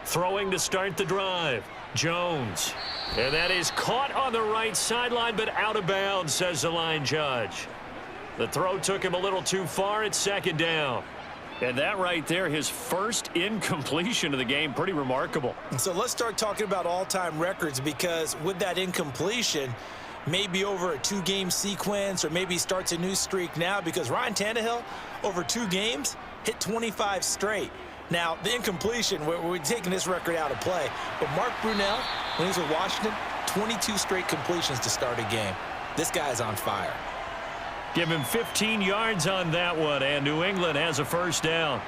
Throwing to start the drive. Jones. And that is caught on the right sideline, but out of bounds, says the line judge. The throw took him a little too far. It's 2nd down. And that right there, his first incompletion of the game, pretty remarkable. So let's start talking about all-time records, because with that incompletion, maybe over a 2-game sequence, or maybe he starts a new streak now, because Ryan Tannehill, over 2 games, hit 25 straight. Now, the incompletion, we're taking this record out of play. But Mark Brunell, when he was with Washington, 22 straight completions to start a game. This guy's on fire. Give him 15 yards on that one, and New England has a 1st down.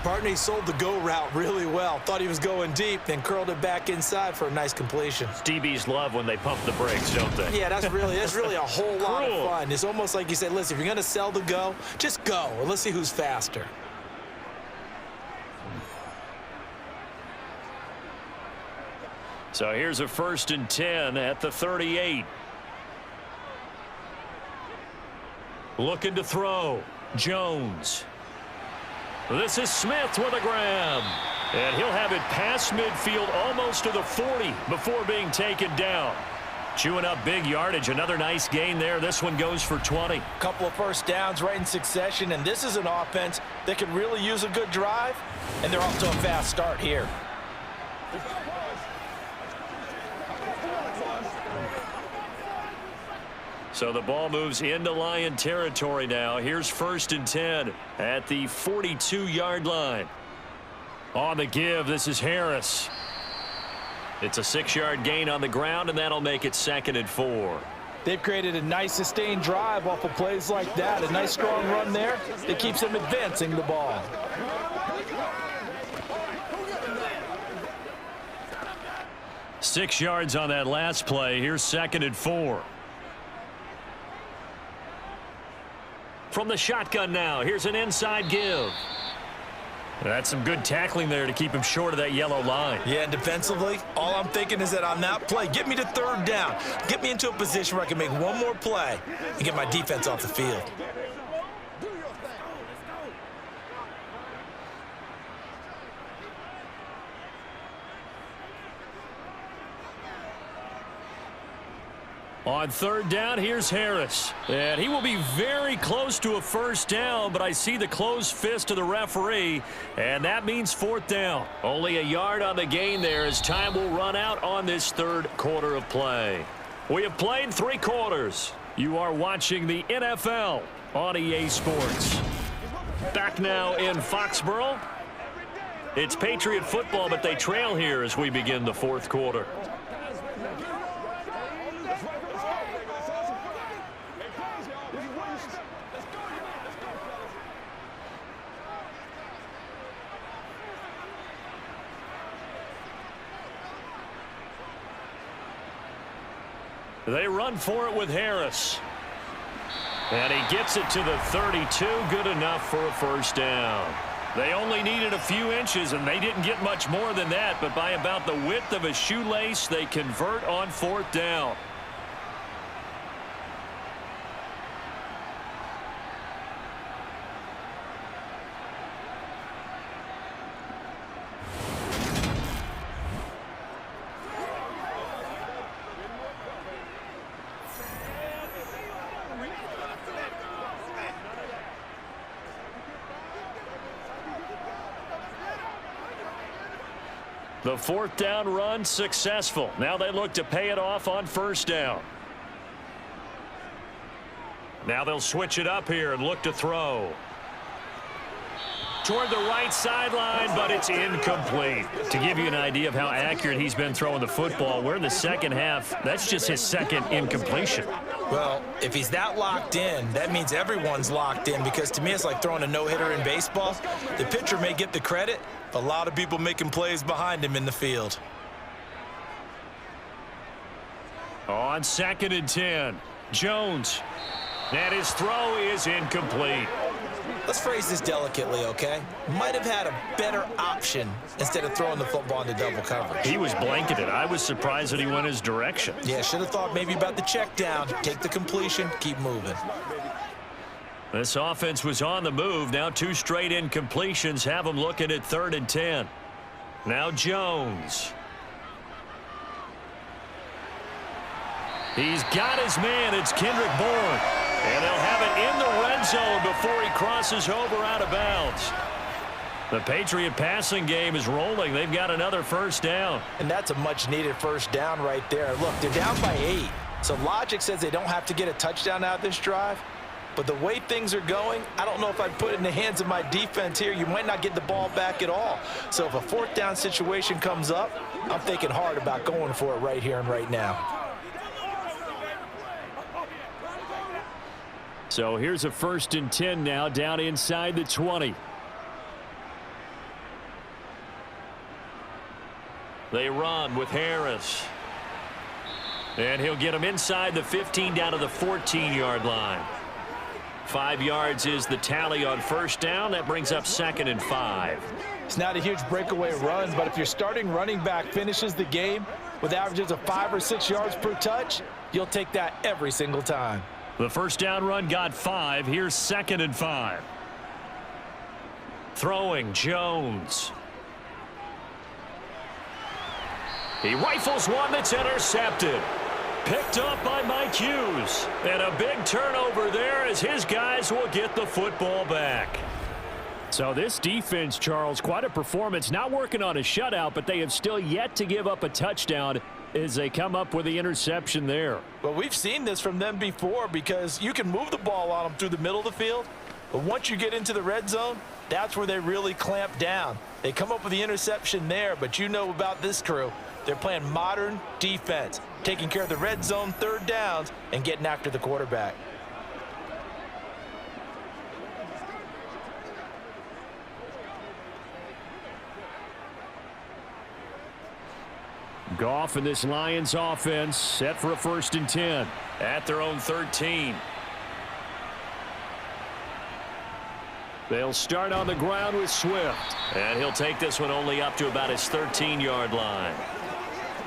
Partner, he sold the go route really well. Thought he was going deep, then curled it back inside for a nice completion. DBs love when they pump the brakes, don't they? Yeah, that's really a whole lot of fun. It's almost like you said, listen, if you're going to sell the go, just go, and let's see who's faster. So here's a 1st and 10 at the 38. Looking to throw. Jones. This is Smith with a grab. And he'll have it past midfield almost to the 40 before being taken down. Chewing up big yardage. Another nice gain there. This one goes for 20. Couple of 1st downs right in succession, and this is an offense that could really use a good drive, and they're off to a fast start here. So the ball moves into Lion territory now. Here's 1st and 10 at the 42-yard line. On the give, this is Harris. It's a 6-yard gain on the ground, and that'll make it 2nd and 4. They've created a nice sustained drive off of plays like that. A nice strong run there that keeps them advancing the ball. Six yards on that last play. Here's 2nd and 4. From the shotgun now, here's an inside give. That's some good tackling there to keep him short of that yellow line. Yeah, and defensively, all I'm thinking is that on that play, get me to 3rd down. Get me into a position where I can make one more play and get my defense off the field. On 3rd down, here's Harris. And he will be very close to a 1st down, but I see the closed fist of the referee, and that means 4th down. Only a yard on the gain there as time will run out on this 3rd quarter of play. We have played 3 quarters. You are watching the NFL on EA Sports. Back now in Foxborough. It's Patriot football, but they trail here as we begin the 4th quarter. They run for it with Harris. And he gets it to the 32. Good enough for a 1st down. They only needed a few inches, and they didn't get much more than that. But by about the width of a shoelace, they convert on 4th down. The 4th down run successful. Now they look to pay it off on 1st down. Now they'll switch it up here and look to throw. Toward the right sideline, but it's incomplete. To give you an idea of how accurate he's been throwing the football, we're in the 2nd half. That's just his 2nd incompletion. Well, if he's that locked in, that means everyone's locked in, because to me it's like throwing a no-hitter in baseball. The pitcher may get the credit, a lot of people making plays behind him in the field. On 2nd and 10, Jones. And his throw is incomplete. Let's phrase this delicately, okay? Might have had a better option instead of throwing the football into double coverage. He was blanketed. I was surprised that he went his direction. Yeah, should have thought maybe about the check down, take the completion, keep moving. This offense was on the move. Now 2 straight incompletions have them looking at 3rd and 10. Now Jones. He's got his man. It's Kendrick Bourne. And they'll have it in the red zone before he crosses over out of bounds. The Patriot passing game is rolling. They've got another 1st down. And that's a much-needed 1st down right there. Look, they're down by 8. So logic says they don't have to get a touchdown out of this drive. But the way things are going, I don't know if I'd put it in the hands of my defense here. You might not get the ball back at all. So if a 4th down situation comes up, I'm thinking hard about going for it right here and right now. So here's a 1st and 10 now, down inside the 20. They run with Harris. And he'll get him inside the 15 down to the 14-yard line. 5 yards is the tally on 1st down. That brings up 2nd and 5. It's not a huge breakaway run, but if your starting running back finishes the game with averages of 5 or 6 yards per touch, you'll take that every single time. The 1st down run got 5. Here's 2nd and 5. Throwing Jones. He rifles one that's intercepted. Picked up by Mike Hughes. And a big turnover there as his guys will get the football back. So this defense, Charles, quite a performance. Not working on a shutout, but they have still yet to give up a touchdown as they come up with the interception there. Well, we've seen this from them before, because you can move the ball on them through the middle of the field, but once you get into the red zone, that's where they really clamp down. They come up with the interception there, but you know about this crew. They're playing modern defense, taking care of the red zone, third downs, and getting after the quarterback. Goff and this Lions offense set for a 1st and 10 at their own 13. They'll start on the ground with Swift. And he'll take this one only up to about his 13-yard line.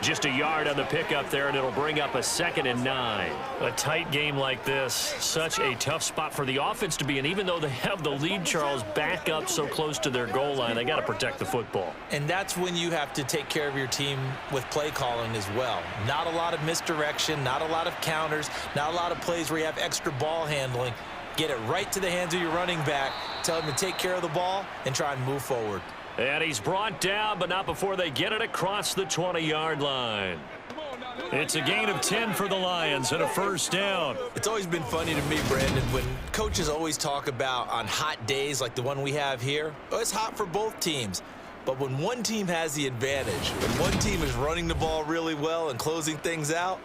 Just a yard on the pickup there, and it'll bring up a 2nd and 9. A tight game like this, such a tough spot for the offense to be in. Even though they have the lead, Charles, back up so close to their goal line, they got to protect the football. And that's when you have to take care of your team with play calling as well. Not a lot of misdirection, not a lot of counters, not a lot of plays where you have extra ball handling. Get it right to the hands of your running back, tell him to take care of the ball, and try and move forward. And he's brought down, but not before they get it across the 20-yard line. It's a gain of 10 for the Lions and a 1st down. It's always been funny to me, Brandon, when coaches always talk about on hot days like the one we have here, oh, it's hot for both teams. But when one team has the advantage, when one team is running the ball really well and closing things out,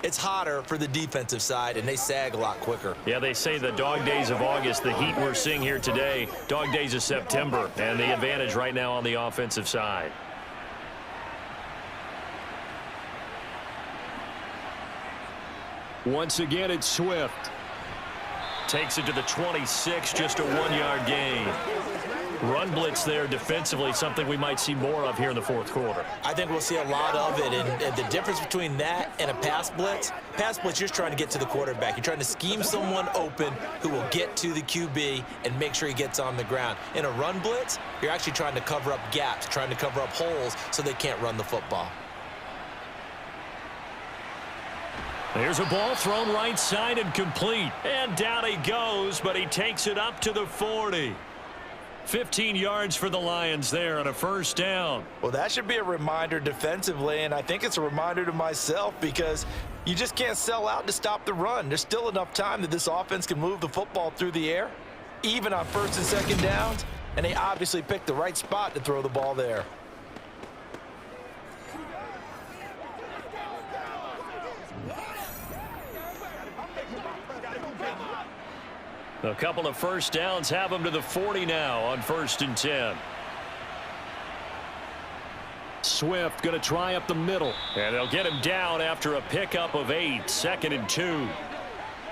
it's hotter for the defensive side, and they sag a lot quicker. Yeah, they say the dog days of August, the heat we're seeing here today, dog days of September, and the advantage right now on the offensive side. Once again, it's Swift. Takes it to the 26, just a 1-yard gain. Run blitz there defensively, something we might see more of here in the 4th quarter. I think we'll see a lot of it, and the difference between that and a pass blitz, you're just trying to get to the quarterback. You're trying to scheme someone open who will get to the QB and make sure he gets on the ground. In a run blitz, you're actually trying to cover up gaps, trying to cover up holes so they can't run the football. There's a ball thrown right side and complete. And down he goes, but he takes it up to the 40. 15 yards for the Lions there on a 1st down. Well, that should be a reminder defensively, and I think it's a reminder to myself because you just can't sell out to stop the run. There's still enough time that this offense can move the football through the air, even on 1st and 2nd downs, and they obviously picked the right spot to throw the ball there. A couple of 1st downs have them to the 40 now on 1st and 10. Swift going to try up the middle. And they'll get him down after a pickup of 8, 2nd and 2.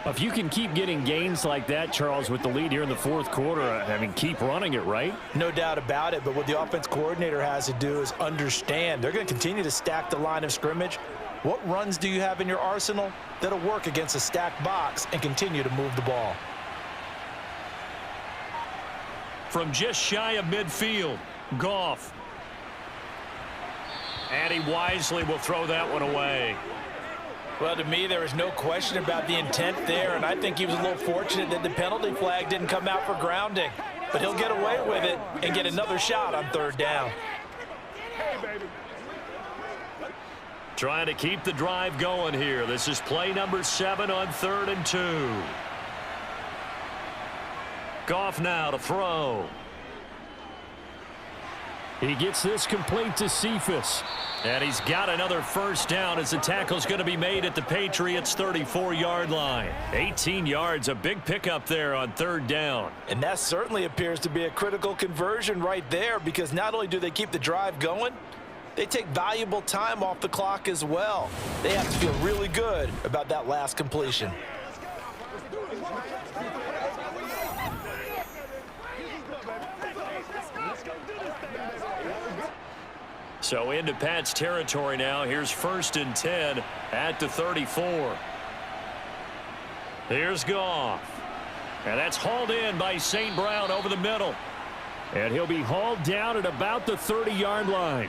If you can keep getting gains like that, Charles, with the lead here in the 4th quarter, I mean, keep running it, right? No doubt about it, but what the offense coordinator has to do is understand. They're going to continue to stack the line of scrimmage. What runs do you have in your arsenal that'll work against a stacked box and continue to move the ball? From just shy of midfield, Goff. And he wisely will throw that one away. Well, to me, there is no question about the intent there, and I think he was a little fortunate that the penalty flag didn't come out for grounding. But he'll get away with it and get another shot on 3rd down. Trying to keep the drive going here. This is play number 7 on 3rd and 2. Goff now to throw. He gets this complete to Cephas. And he's got another 1st down as the tackle's going to be made at the Patriots' 34-yard line. 18 yards, a big pickup there on 3rd down. And that certainly appears to be a critical conversion right there because not only do they keep the drive going, they take valuable time off the clock as well. They have to feel really good about that last completion. So into Pat's territory now. Here's 1st and 10 at the 34. Here's Goff. And that's hauled in by St. Brown over the middle. And he'll be hauled down at about the 30-yard line.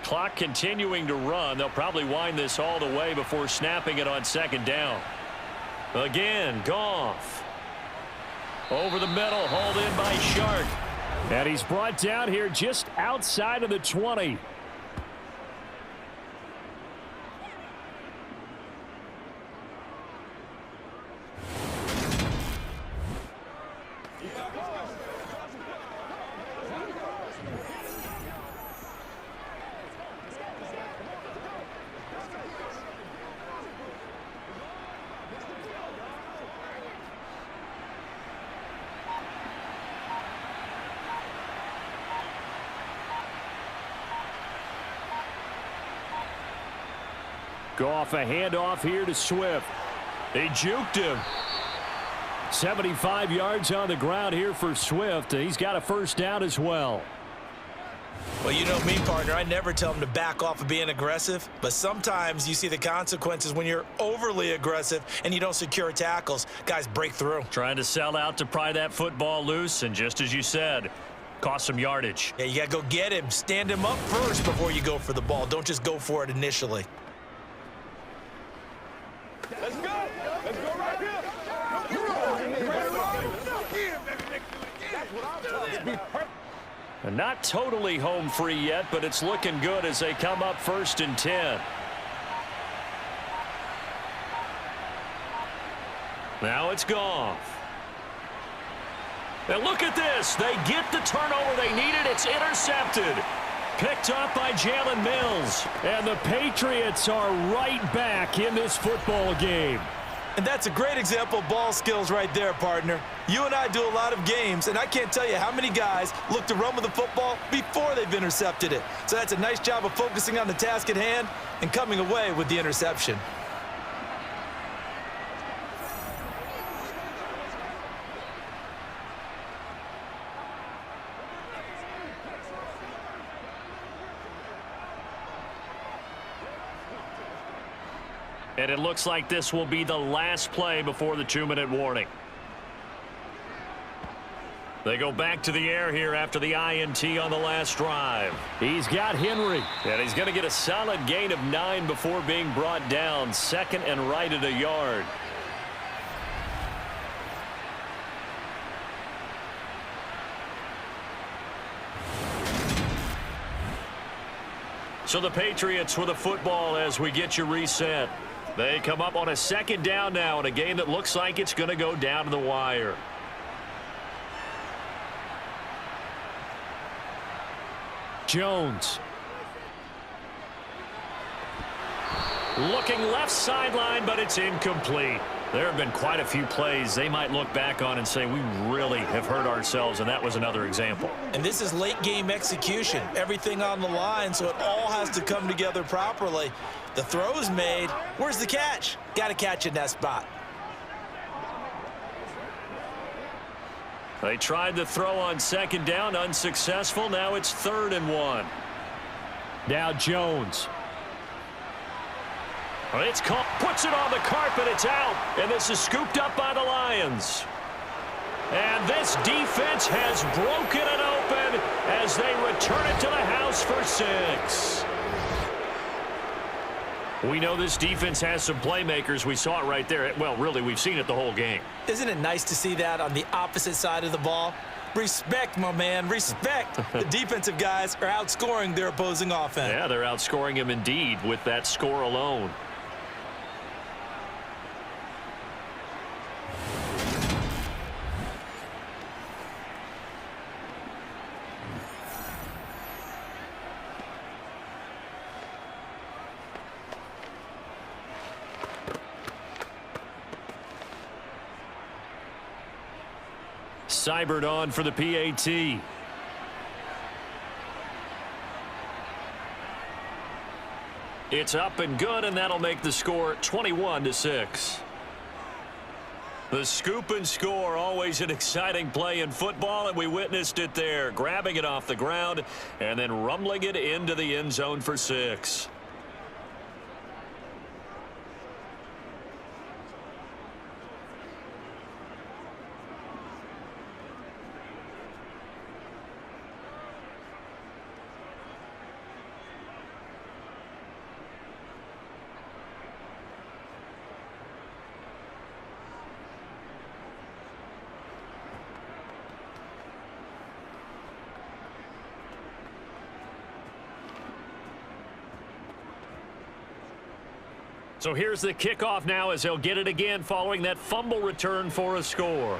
Clock continuing to run. They'll probably wind this all the way before snapping it on second down. Again, Goff. Over the middle, hauled in by Shark. And he's brought down here just outside of the 20. Goff, a handoff here to Swift. They juked him. 75 yards on the ground here for Swift. He's got a first down as well. Well, you know me, partner. I never tell them to back off of being aggressive, but sometimes you see the consequences when you're overly aggressive and you don't secure tackles. Guys break through. Trying to sell out to pry that football loose, and just as you said, cost some yardage. Yeah, you got to go get him. Stand him up first before you go for the ball. Don't just go for it initially. Let's go. Let's go right here. And not totally home free yet, but it's looking good as they come up 1st and 10. Now it's Goff. And look at this. They get the turnover they needed. It's intercepted. Picked up by Jalen Mills. And the Patriots are right back in this football game. And that's a great example of ball skills right there, partner. You and I do a lot of games, and I can't tell you how many guys look to run with the football before they've intercepted it. So that's a nice job of focusing on the task at hand and coming away with the interception. And it looks like this will be the last play before the 2-minute warning. They go back to the air here after the INT on the last drive. He's got Henry. And he's going to get a solid gain of 9 before being brought down. 2nd and right at a yard. So the Patriots with the football as we get you reset. They come up on a 2nd down now in a game that looks like it's going to go down to the wire. Jones. Looking left sideline, but it's incomplete. There have been quite a few plays they might look back on and say, we really have hurt ourselves, and that was another example. And this is late game execution. Everything on the line, so it all has to come together properly. The throw's made. Where's the catch? Got to catch in that spot. They tried the throw on 2nd down, unsuccessful. Now it's 3rd and 1. Now Jones. It's caught, puts it on the carpet, it's out, and this is scooped up by the Lions. And this defense has broken it open as they return it to the house for 6. We know this defense has some playmakers. We saw it right there. Well, really, we've seen it the whole game. Isn't it nice to see that on the opposite side of the ball? Respect, my man, respect. The defensive guys are outscoring their opposing offense. Yeah, they're outscoring him indeed with that score alone. Seibert on for the PAT. It's up and good, and that'll make the score 21-6. The scoop and score, always an exciting play in football, and we witnessed it there, grabbing it off the ground and then rumbling it into the end zone for 6. So here's the kickoff now as he'll get it again following that fumble return for a score.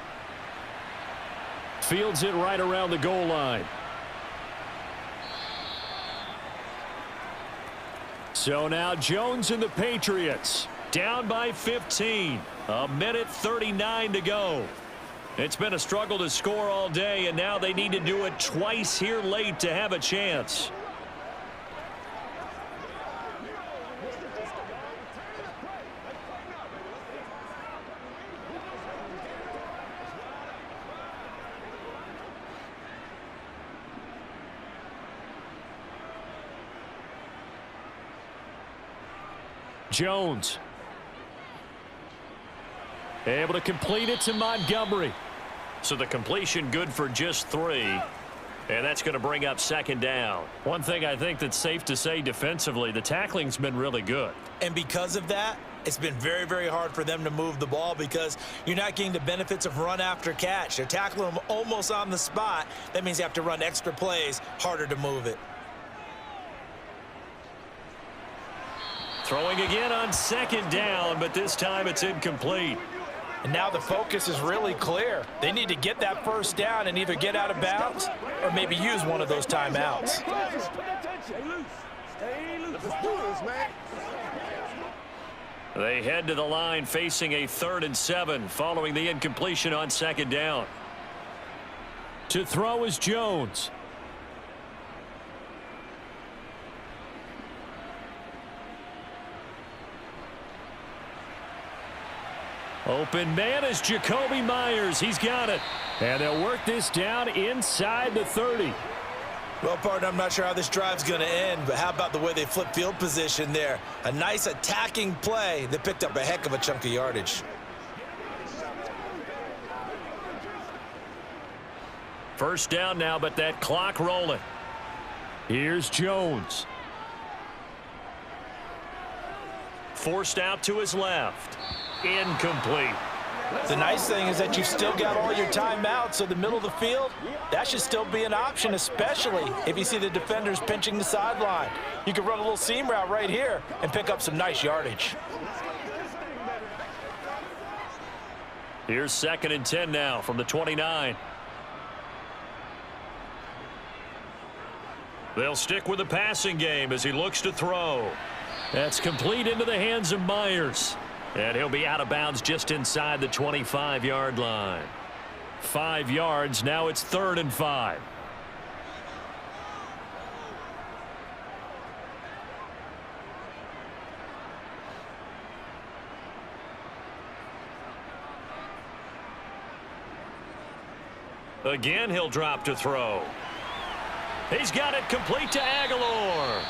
Fields it right around the goal line. So now Jones and the Patriots down by 15. 1:39 to go. It's been a struggle to score all day, and now they need to do it twice here late to have a chance. Jones able to complete it to Montgomery. So the completion good for just 3. And that's going to bring up second down. One thing I think that's safe to say defensively, the tackling's been really good. And because of that, it's been very, very hard for them to move the ball because you're not getting the benefits of run after catch. They're tackling them almost on the spot. That means you have to run extra plays, harder to move it. Throwing again on second down, but this time it's incomplete. And now the focus is really clear. They need to get that first down and either get out of bounds or maybe use one of those timeouts. Stay loose. Stay loose. Let's do this, man. They head to the line facing a 3rd and 7 following the incompletion on second down. To throw is Jones. Open man is Jacoby Myers. He's got it. And they'll work this down inside the 30. Well, partner, I'm not sure how this drive's going to end, but how about the way they flip field position there? A nice attacking play that picked up a heck of a chunk of yardage. First down now, but that clock rolling. Here's Jones. Forced out to his left. Incomplete. The nice thing is that you've still got all your timeouts, so the middle of the field, that should still be an option, especially if you see the defenders pinching the sideline. You can run a little seam route right here and pick up some nice yardage. Here's 2nd and 10 now from the 29. They'll stick with the passing game as he looks to throw. That's complete into the hands of Myers. And he'll be out of bounds just inside the 25-yard line. 5 yards. Now it's 3rd and 5. Again, he'll drop to throw. He's got it complete to Aguilar.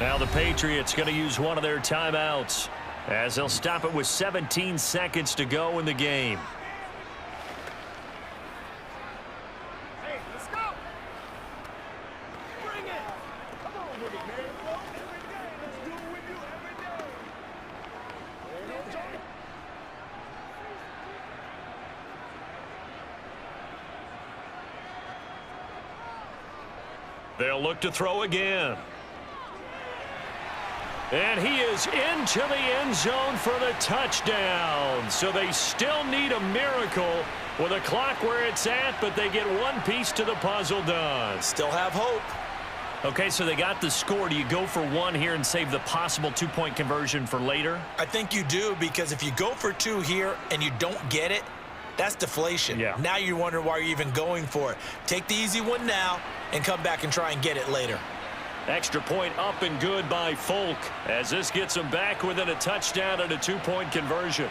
Now the Patriots going to use one of their timeouts, as they'll stop it with 17 seconds to go in the game. Hey, let's go. Bring it. Come on with it, man. Every day. Let's do it with you every day. There you go, Johnny. They'll look to throw again. And he is into the end zone for the touchdown. So they still need a miracle with a clock where it's at, but they get one piece to the puzzle done. Still have hope. Okay, so they got the score. Do you go for 1 here and save the possible 2-point conversion for later? I think you do, because if you go for 2 here and you don't get it, that's deflation. Yeah. Now you wonder why you're even going for it. Take the easy one now and come back and try and get it later. Extra point up and good by Folk, as this gets them back within a touchdown and a 2-point conversion.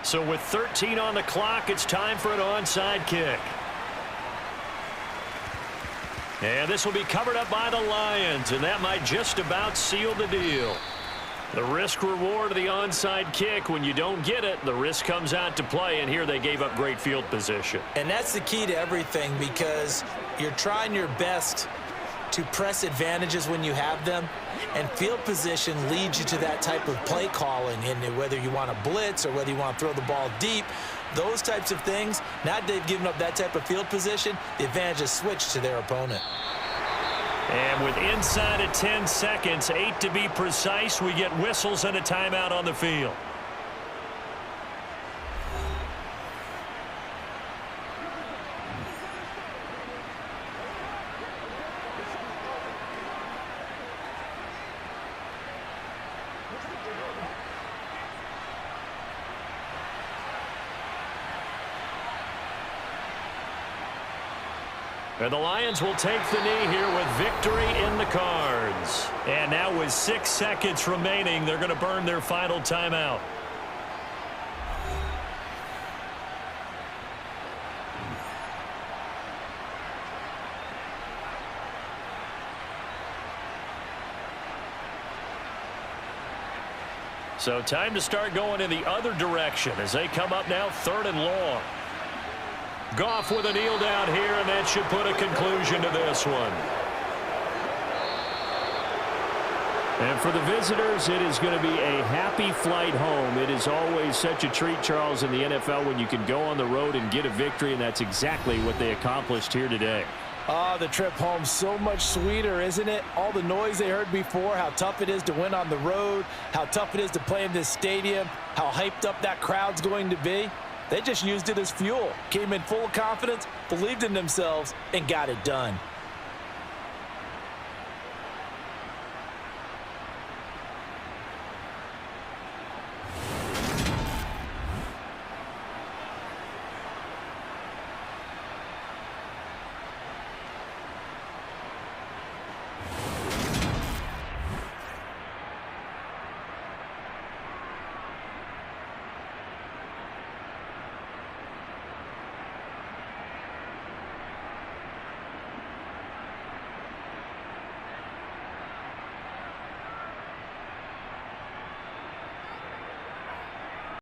So with 13 on the clock, it's time for an onside kick. And this will be covered up by the Lions, and that might just about seal the deal. The risk reward of the onside kick. When you don't get it, the risk comes out to play, and here they gave up great field position. And that's the key to everything, because you're trying your best to press advantages when you have them, and field position leads you to that type of play calling. And whether you want to blitz or whether you want to throw the ball deep, those types of things, now that they've given up that type of field position, the advantage is switched to their opponent. And with inside of 10 seconds, 8 to be precise, we get whistles and a timeout on the field. And the Lions will take the knee here with victory in the cards. And now with 6 seconds remaining, they're going to burn their final timeout. So time to start going in the other direction as they come up now 3rd and long. Goff with a kneel down here, and that should put a conclusion to this one. And for the visitors, it is going to be a happy flight home. It is always such a treat, Charles, in the NFL when you can go on the road and get a victory, and that's exactly what they accomplished here today. The trip home so much sweeter, isn't it? All the noise they heard before, how tough it is to win on the road, how tough it is to play in this stadium, how hyped up that crowd's going to be. They just used it as fuel, came in full of confidence, believed in themselves, and got it done.